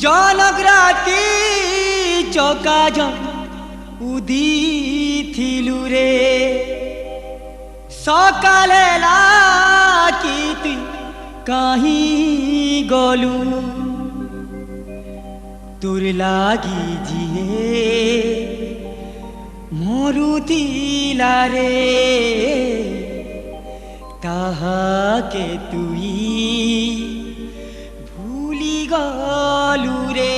জনগ্রাতি চকাজ উদিথিলু রে সকালে লাকি তুই কাহি গলু তোর লাগি জিয়ে মরুতিলা রে তাহাকে তুই ভুলি গলু রে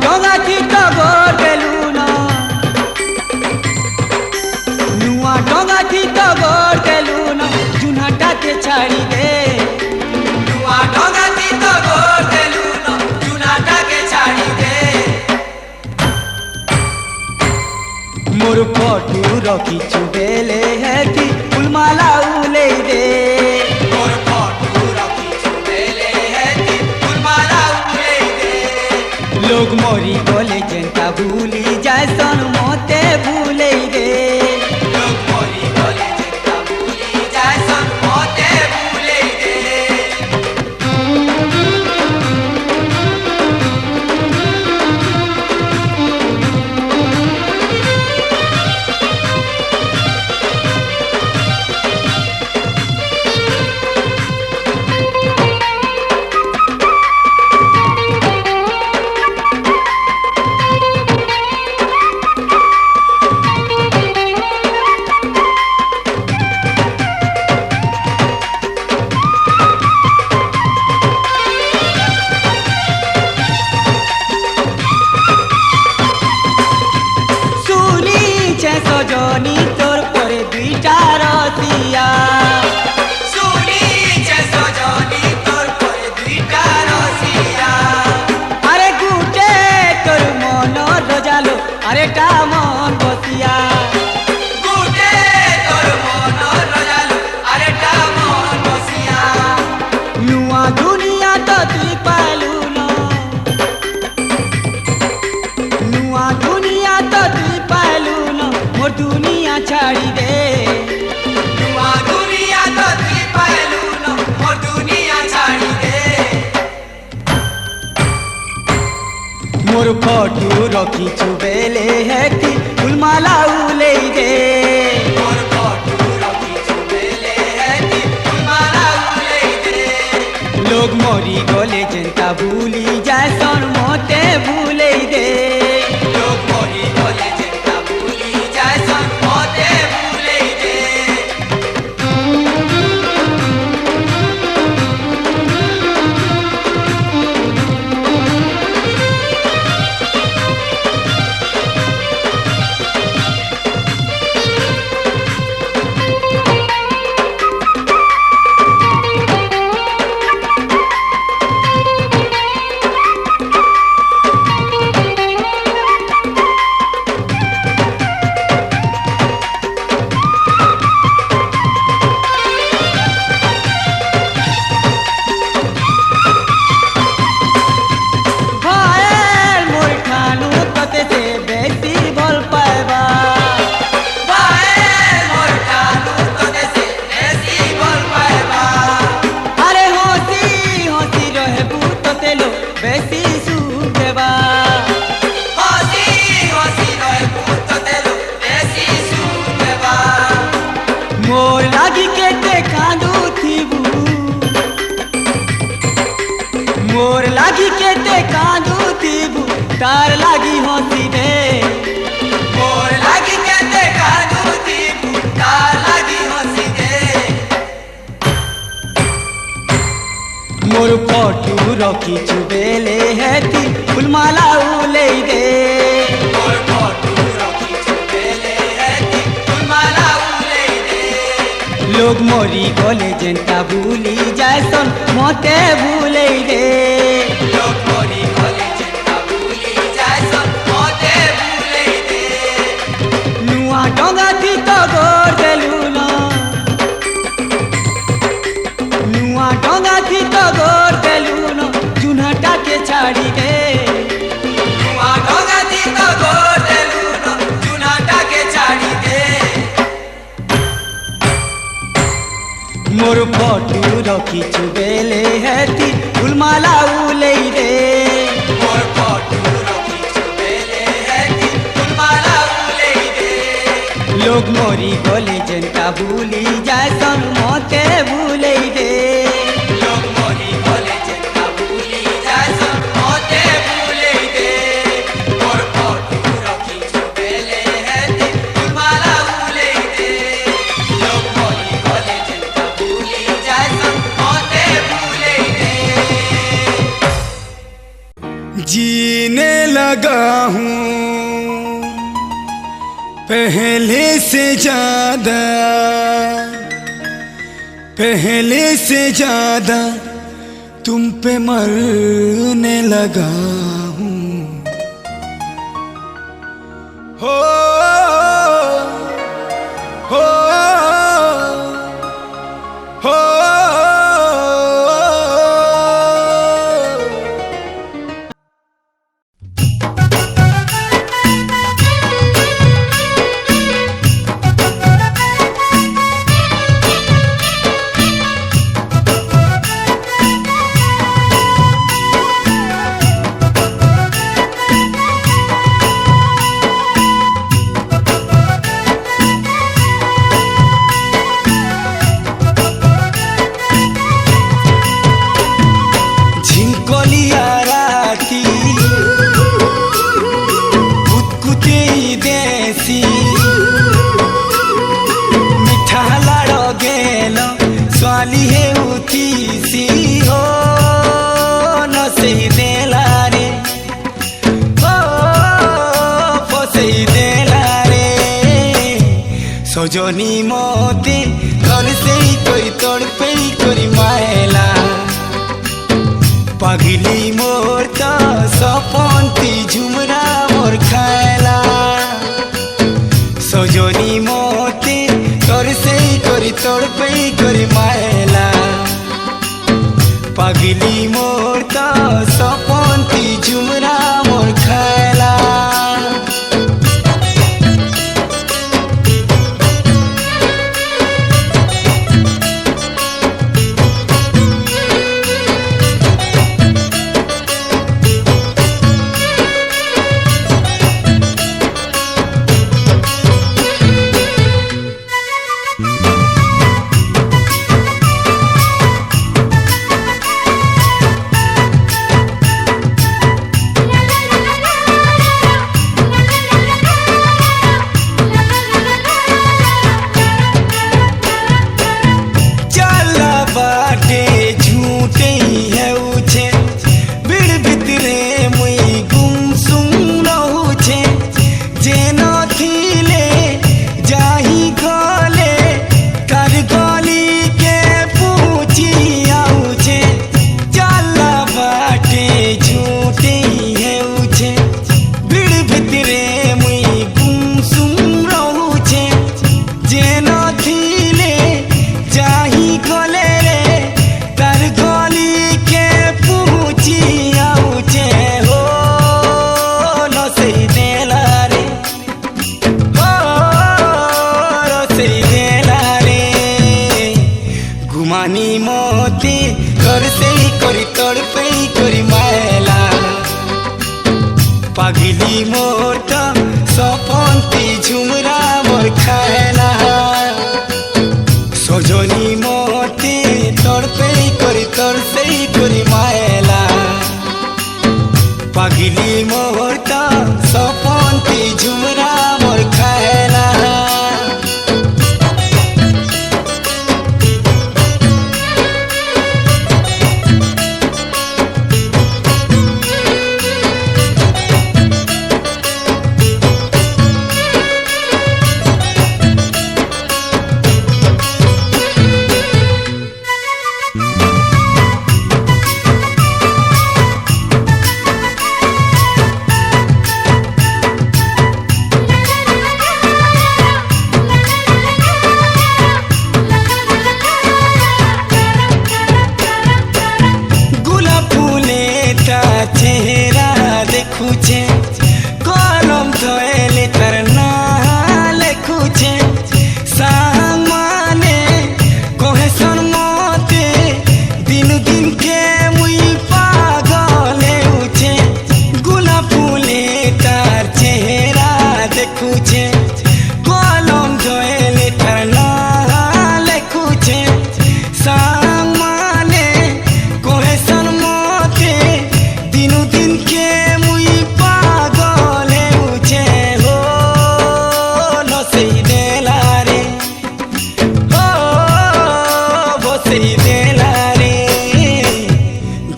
ডঙা চিত গড় দেলু না নুয়া ডঙা চিত গড় দেলু না জুনাটাকে ছাড়ি দে নুয়া ডঙা চিত গড় দেলু না জুনাটাকে ছাড়ি দে মোর ফটু রখিছু বেলে হেতি ফুলমালা উলেই দে মোর ফটু রখিছু বেলে হেতি ফুলমালা উলেই দে लोग मोरी बोले जनता भूली जाए सन मोते भूले रे लोग मोरी बोले जनता भूली जाए सन मोते भूले रे সজনী তোর পরে দুইটা রসিয়া শুনিছে সজনী তোর পরে দুইটা রসিয়া আরে গুটে তোর মন রজালো আরেটা মন বসিয়া গুটে তোর মন রজালো আরেটা মন বসিয়া নুয়া দুনিয়া তো তুই পালু না নুয়া দুনিয়া তো তুই পালু না मोर दुनिया छाड़ी दे नुआ दुनिया तो तुई पालू न मोर दुनिया छाड़ी दे मोर फटू रखिछु बेले हेती फुलमाला उलेई दे मोर फटू रखिछु बेले हेती फुलमाला उलेई दे लोग मोरी गले जनता भूली जाए सन मोते भूलेई दे लोग मोरी गले जनता भूली जाए सन मोते भूलेई दे लागी के ते कांदू थीबू मोर लागी के ते कांदू थीबू तार लागी होती रे मोर लागी के ते कांदू थीबू तार लागी होती रे मोर फोटू रखी चुबेले हेती फुलमाला उले दे मोर फोटू रखी चुबेले हेती फुलमाला उले दे लोग मोरी गले जेंता भूली जायसन मोते भूले दे लोग मोरी गले जेंता भूली जायसन मोते भूले दे नुआ डोंगा थी तो गोर देलू ना नुआ डोंगा थी तो गोर देलू ना जुनहटा के छाड़ी दे नुआ डोंगा थी तो गोर देलू ना जुनहटा के छाड़ी दे मोर फोटू रखी चुबेले हेती फुलमाला उले दे मोर फोटू रखी चुबेले हेती फुलमाला उले दे लोग मोरी गले जेंता भूली जायसन मोते भूले दे लोग मोरी गले जेंता भूली जायसन मोते भूले दे मोर फोटू रखी चुबेले हेती फुलमाला उले दे लोग मोरी गले जेंता भूली जायसन मोते भूले दे जीने लगा हूँ पहले से ज्यादा तुम पे मरने लगा हूँ हो हो हो झिंकोलिया राती कुतकुते देसी मिठा लाड़ो गेल स्वाली हे उतीसी हो न से देला रे हो फसे देला रे सजनी मोते घर से कोई तोड़ पे कोई मायला पागली मोर तो सपनती झुमरा मोर खायला सजनी मोते कर से करी तोड़ पे करी मायला पागली मोर तो सपनती झुमरा मोर खायला पागली मोर तो सपनती झुमरा मोर खायला सजो সজনী মতে তড়পেই করি মায়েলা পাগিলি মোরতা সপন্তি ঝুমরা মোর খায়লা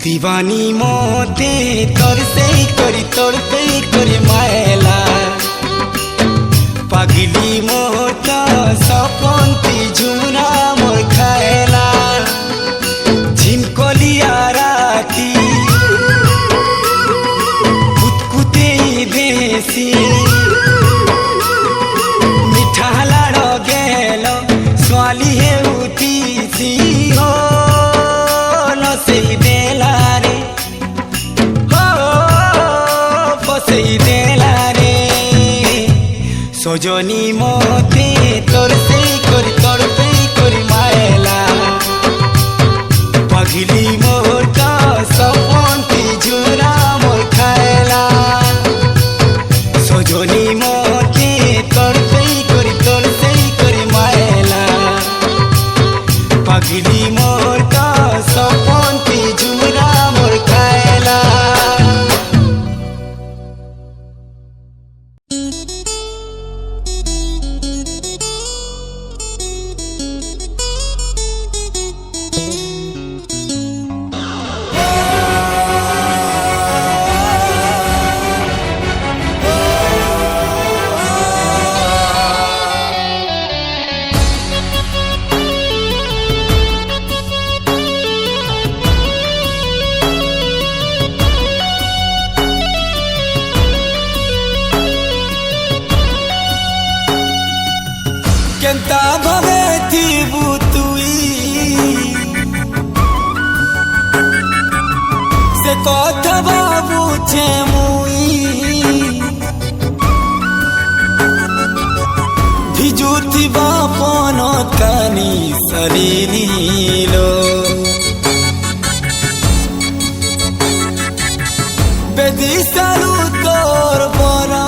दीवानी मोते तोरसे करी मायला पागली मोटा सपंती झुमरा मोर खायला झिमकलिया राती कुतकुते बेसी मिठा लाड़ गेल स्वाली हे उतीसी हो से देला रे हो से देला रे सजनी मते तोरसे करी मायला पागली मोर का सपंती झुरा मोर खायला सजनी मते तोरसे करी मायला पागली मोर का सपंती झुरा मोर खायला केंता भवे थी बुतुई से कथा बाबू छे मुई भिजुती बापन कानी सरीनीलो बेदी सालू तोर बरा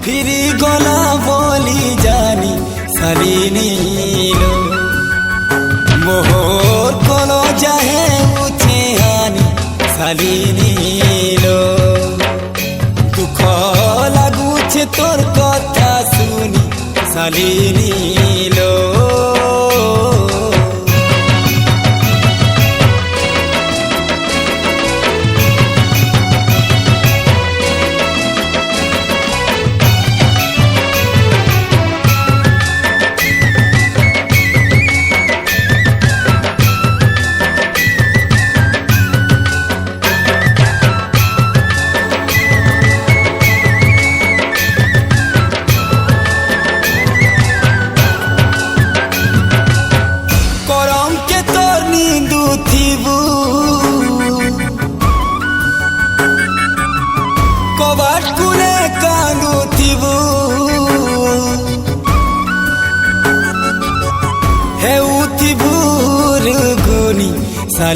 फिरी गला बोली जानी सालीनीलो मोहर कलो जाहे उठे हानी सालीनीलो दुख लागुछे तोर कथा सुनी सालीनीलो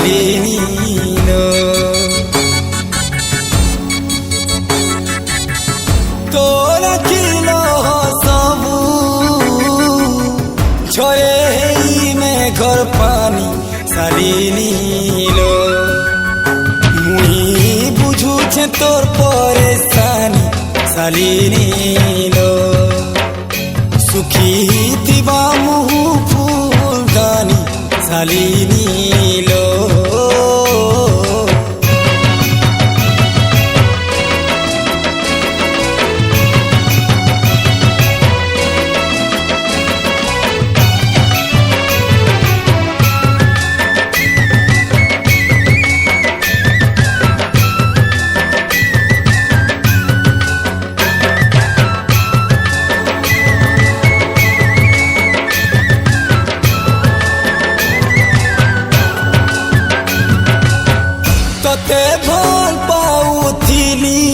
सालीनीलो तोरा किलो सबू छोड़ घर पानी शालिनी लो मुई बुझू छे तोर परेशानी शालिनी लो सुखी दिवा मुँह फूलदानी शालिनी लो ते भल पाउथिली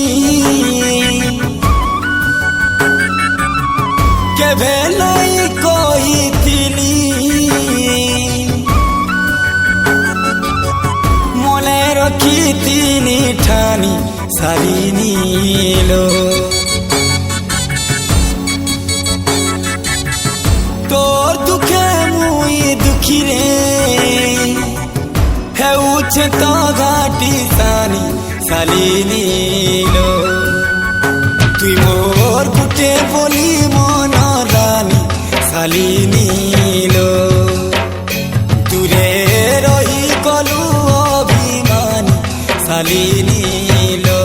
केभे नहीं कहिथिली मने रखिथिनी ठानी शालिनी लो तोर दुखे मुई दुखी रे है उछे तो घाटी सानी शालिनी लो तुई मोर गुटे बोली मन रानी शालिनी लो दूरे रही गलु अभिमानी शालिनी लो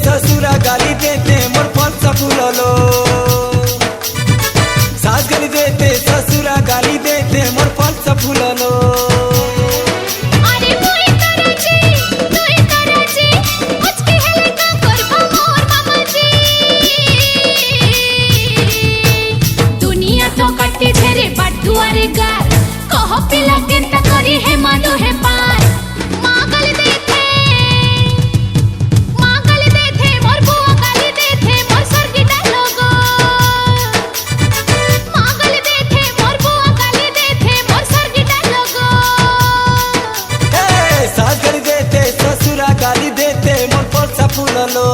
ससुरा गाली देते मोर फल फूललो सास गाली देते ससुरा गाली देते मोर फल फूललो अरे मोई तरजी आज के हेले का करबा मोर मामाजी दुनिया तो कट्टी झेरे बाटुआरे गार कह पिला केंता करी है मानो है पार मागल देथे मोर बुआ गाली देथे मोर सरगी डालोगो मागल देथे मोर बुआ गाली देथे मोर सरगी डालोगो ए सास गाली देते ससुरा गाली देते मोर फल फूललो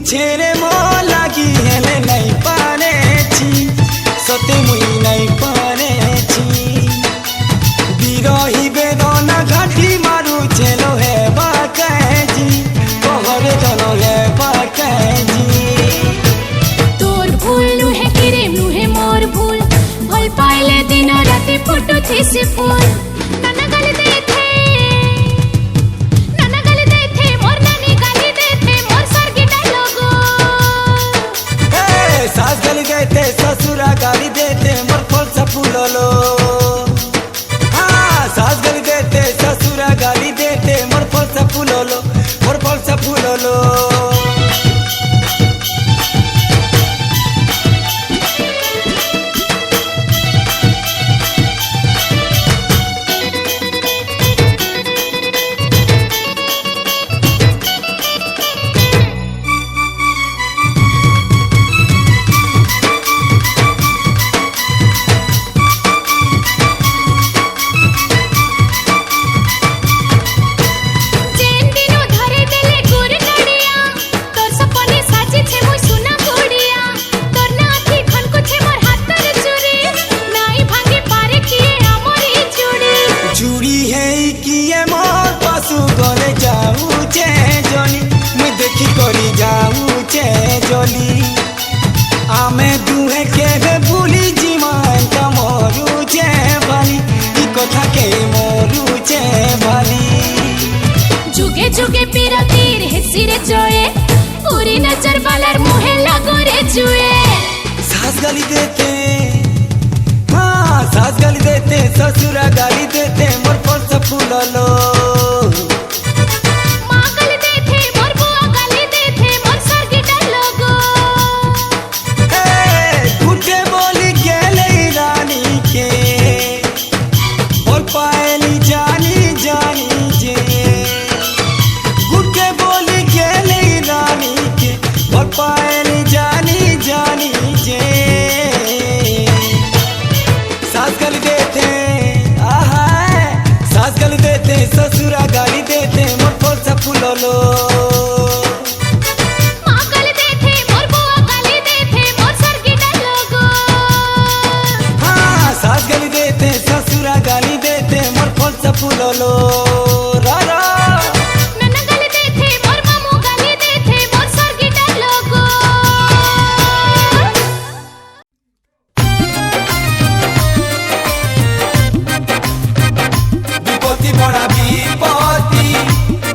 छेरे मो लागी हेले नहीं पाने छी सते मुई नहीं पाने छी बिरही बेदना घाटी मारू चलो है बाकाजी कहरे चलो है बाकाजी तोर भूल नुहे किरे नुहे मोर भूल भल पाइले दिन राति फोटो थी फूल नाना गाली देथे मोर नानी गाली देथे मोर सरगी डालोगो सास गाली देते ससुरा गाली देते मोर फल सा फूललो हाँ सास गाली देते ससुरा गाली देते मोर फल सा फूललो मोर फल सा फूललो आमे दुहे के भूली जीवन तमरू जे भाली ई कथा के मोरू जे भाली जुगे जुगे पीरा तीर हेसिरे चोए पूरी नजर बालार मुहे लागो रे जुए सास गाली देते हाँ सास गाली देते ससुरा गाली देते मोर फल सा फूललो ससुरा गाली देते मोर फल सा फूललो माँ गाली देते मोर बुआ गाली देते मोर सर की डालोगो हाँ सास गाली देते ससुरा गाली देते मोर फल सा फूललो रा रा नन्ना गाली देते मोर मामू गाली देते मोर सर की डालोगो विपत्ति बड़ा विपत्ति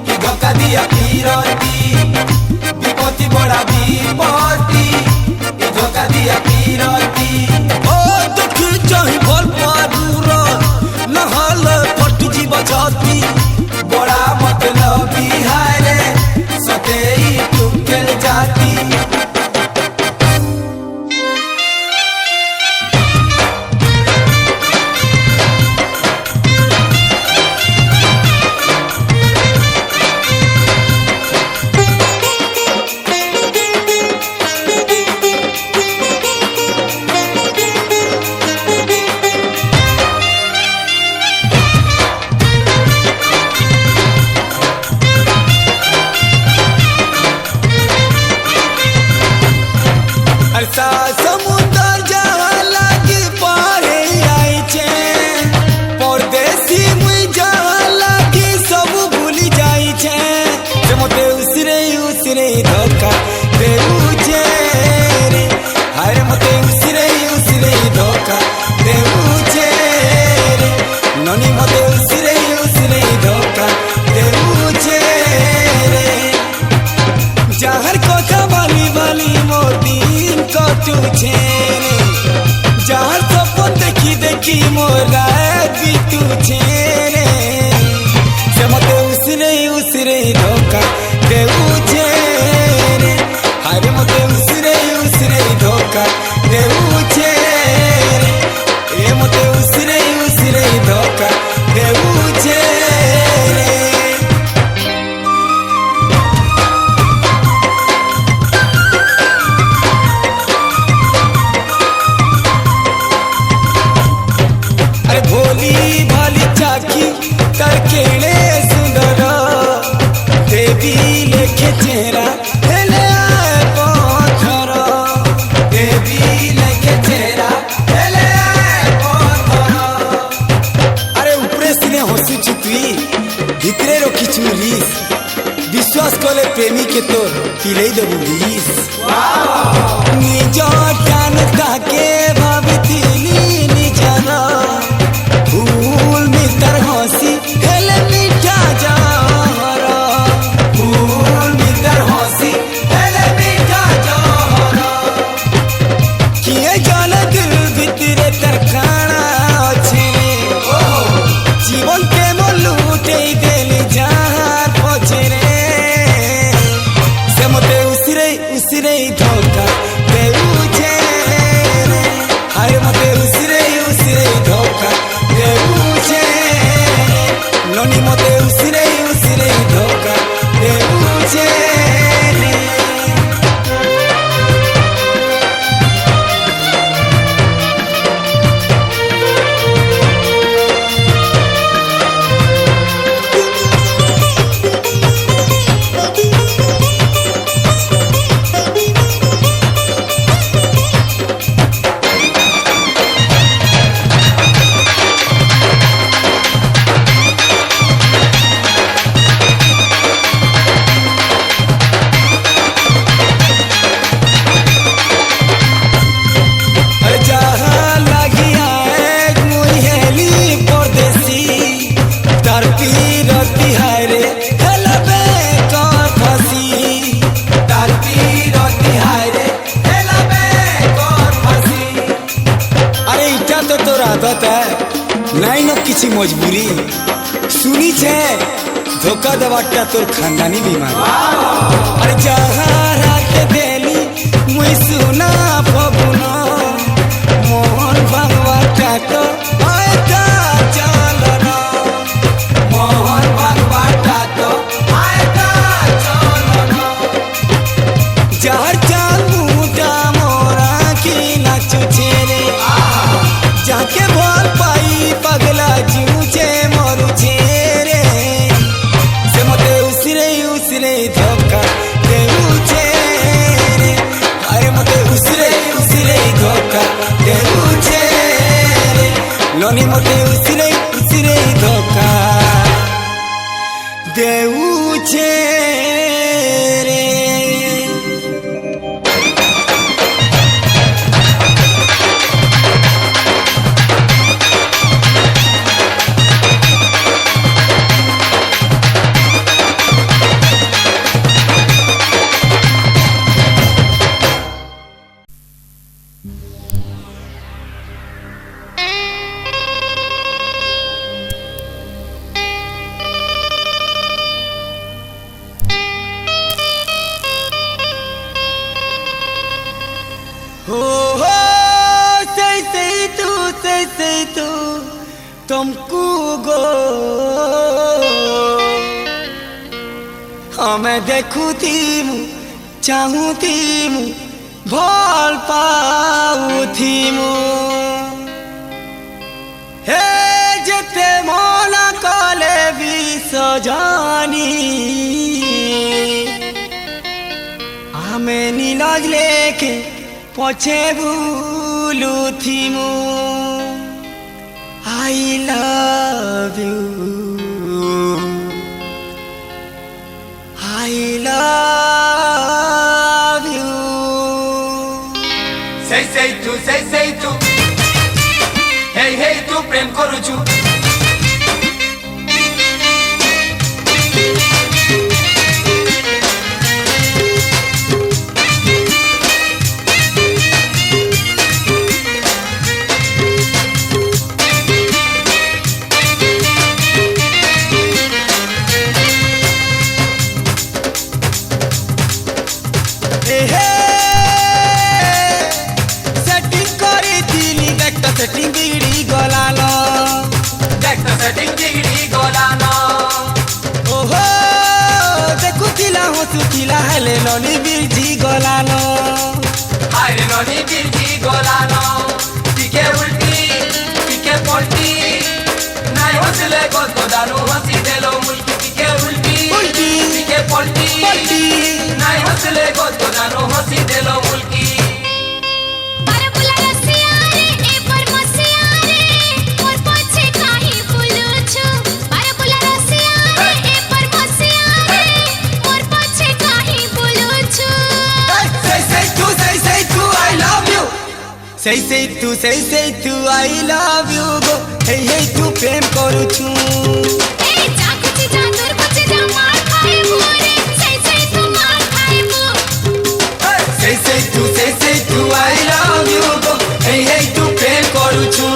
कि धोखा दिया पीरती विपत्ति बड़ा विपत्ति कि धोखा दिया पीरती ओ देखी चाही भल पारूरा नहाल पट जी बजाती बड़ा मतलबी है रे सतेई टुकल जाती समुद्र जहाँ लागी पारे आई छे परदेसी मुई जहाँ लागी सब भूली जाई छे से मोते उसरे धोखा देऊ छे रे हाय मोते उसरे धोखा देऊ छे रे ननी मोते उसरे धोखा देऊ छे रे जहर कोठा वाली मोती कटू छे जहाँ सपन देखी देखी मोरा बीतू छे से मते उसरे धोखा देऊ छे रे हाय मते उसरे धोखा देऊ छे रे ए मते उसरे धोखा देऊ छे रे भोली भाली चाकी करकेले सुंदर देवी लेखे चेहरा हेले आए पत्थर देवी लेखे चेहरा हेले आए पत्थर अरे ऊपरे सिने हसी चुपी भितरे रखी चुरीस विश्वास कले प्रेमी के तो पिले देबू बीस निज टान ताके भावितिली निजना फूल मितर हंसी हेले मीठा जहरा फूल मितर हंसी हेले मीठा जहरा किए तो तोर आदत है नहीं न किसी मजबूरी सुनी छे धोखा देवाटा तोर खानदानी बीमारी अरे जहाँ रात देली मुई सुना पबुना मोहन भगवाटा तो आयता चलना मोहन भगवाटा तो आयता चलना जहर चाल मुटा मोरा की नाचू छेरे जाके बोल पाई पगला जूझे मोरू छेरे से मते उसरे धोखा देऊ छेरे अरे मते उसरे धोखा देऊ छेरे लोनी मते उसरे धोखा देऊ छेरे हो सही तू तुमको गो हमें देखू थी चाहू थी भल पाऊ थी हे जेते मन कले भी सजानी हमें नीलाज लेके पछे भूलू थी I love you I love you Sei tu Hey tu प्रेम करूछु सेटिंग बिगड़ी गलानो ओहो देखुथिला हसुथिला हेले ननी बिरजी गलानो हाय ननी बिरजी गलानो टिके उल्टी टिके पलटी नाय हसले गो दारू हसी देलो मुल्की टिके उल्टी टिके पलटी नाय हसले गो दारू हसी देलो मुल्की Say tu I love you go hey tu प्रेम करू छु ए जा कुछ जा दूर कुछ जा मार खाए मोरे say तू मार खाए वो say tu I love you go hey tu प्रेम करू छु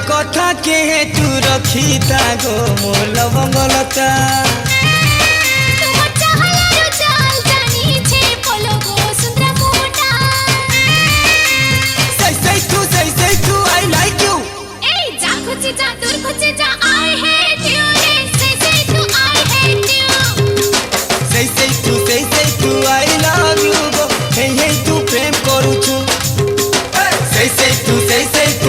कथा के तू रखी गो मोर लवंगलता तुम चाहला चाल जानी छे पलो गो सुंदर मोटा say tu I like you ए जा कुछ जा दूर कुछ जा I hate you say तू I hate you say tu I love you go hey tu प्रेम करू छु say tu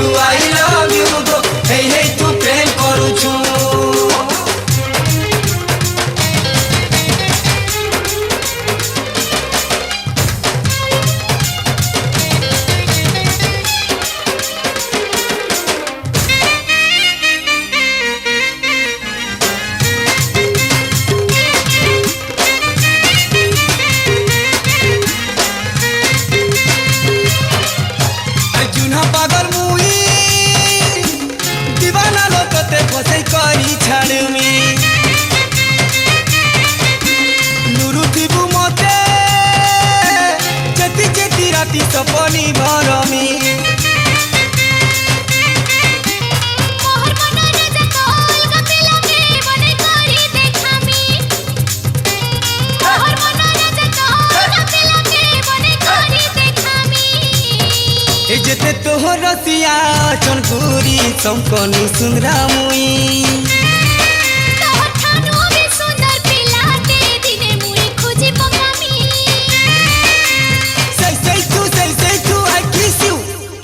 राति सपनी भरमी मोहर मन राजा तोल गपिला के बने करी देखामी मोहर मन राजा तोल गपिला के बने करी देखामी ए जेते तोहर रसिया चनपुरी संकनी सुंदरा मुई तोहर ठानु भी सुंदर पिलाते दिने मुई खोजी पकामी say तू I kiss you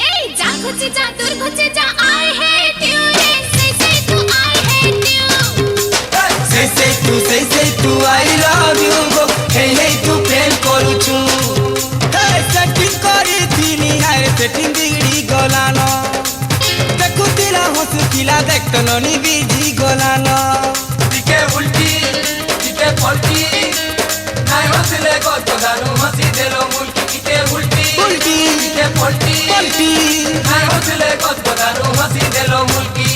ए जा घुचे जा दूर घुचे जा I hate you रे say तू I hate you say तू I love you go hey तू प्रेम करूछु setting करी दिनी हाय setting बिगड़ी गलानो देखुतिला हसुतिला देखतलनी बिजी गलानो টিকে উল্টি টিকে পল্টি নাই হসলে গত দানু হসি দেলো মুলকি টিকে উল্টি উল্টি টিকে পল্টি पलटी নাই হসলে গত দানু হসি দেলো মুলকি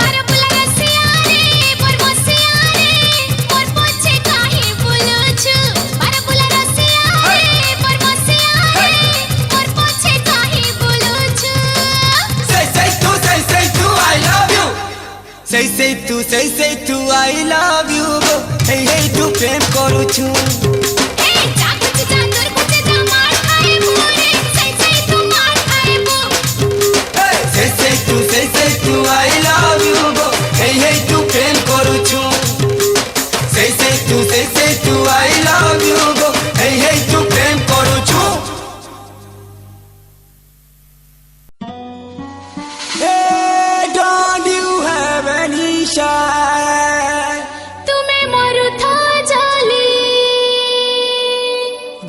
परबुला रसिया रे परमसिया रे मोर पोछे काहे बोलछु परबुला रसिया रे परमसिया रे मोर पोछे काहे बोलछु say तू I love you say तू I love you go hey तू प्रेम करूछु ए जा घुचे जा दूर घुचे जा मार खाए मोरे say तू मार खाए मो say तू I love you go hey तू प्रेम करूछु say तू I love you go hey तू प्रेम करूछु hey don't you have any shine तुम्हें मरु था जाली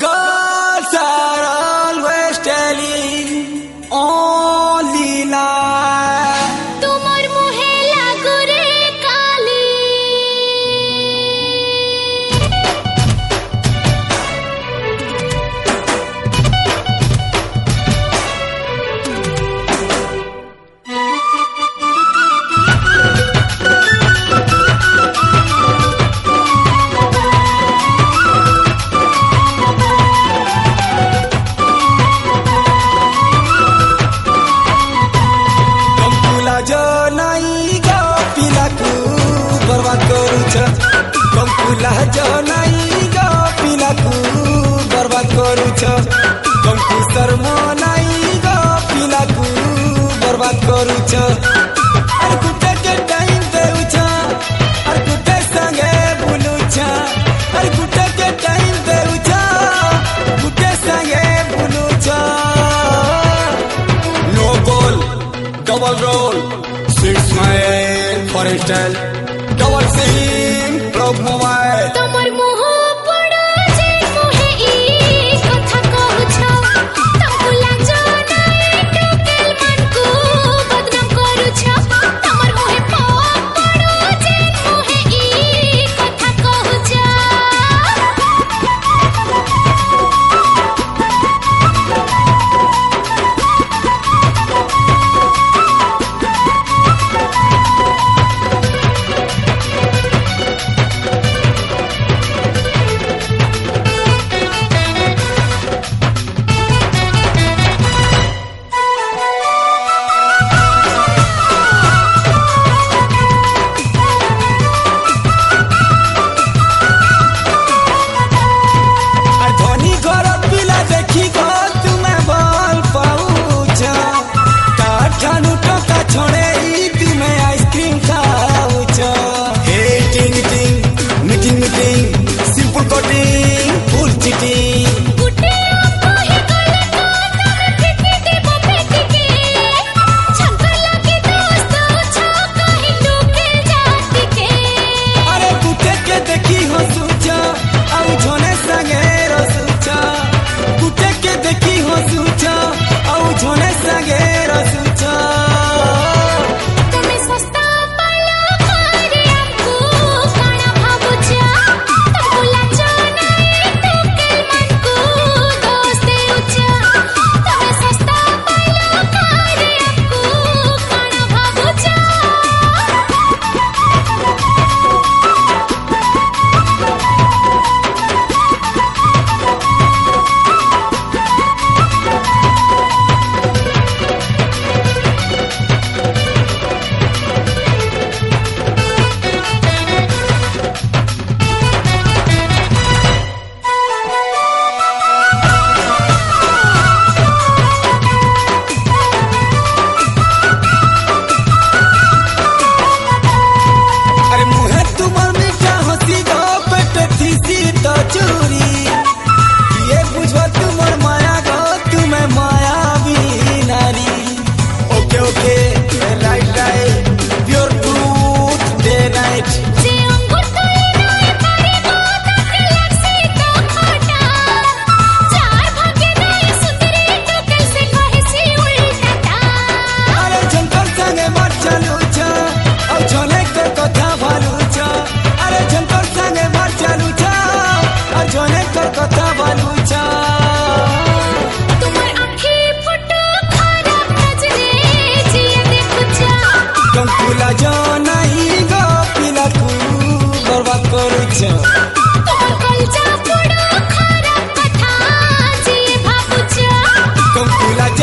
girls are always telling only lie तुमर मुहे लागु रे काली कंकुला जो नहीं गो पिलाकू बर्बाद करूछ कंकुला जो नहीं गो पिलाकू बर्बाद करूछ कंकु शर्मा नहीं गो पिलाकू बर्बाद करूछ अरे कुटे के टाइम देउछ अरे कुटे संगे बुलुछ अरे कुटे के टाइम देउछ कुटे संगे बुलुछ no goal double roll six mile for a style double sim rock mobile तमर मुह पड़ा जे मुहे ई कथा कहछ तमको लाजो नाई टोकेल मन को बदनाम करूछ तमर मुहे पड़ा जे मुहे ई कथा कहछ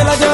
लागेला जो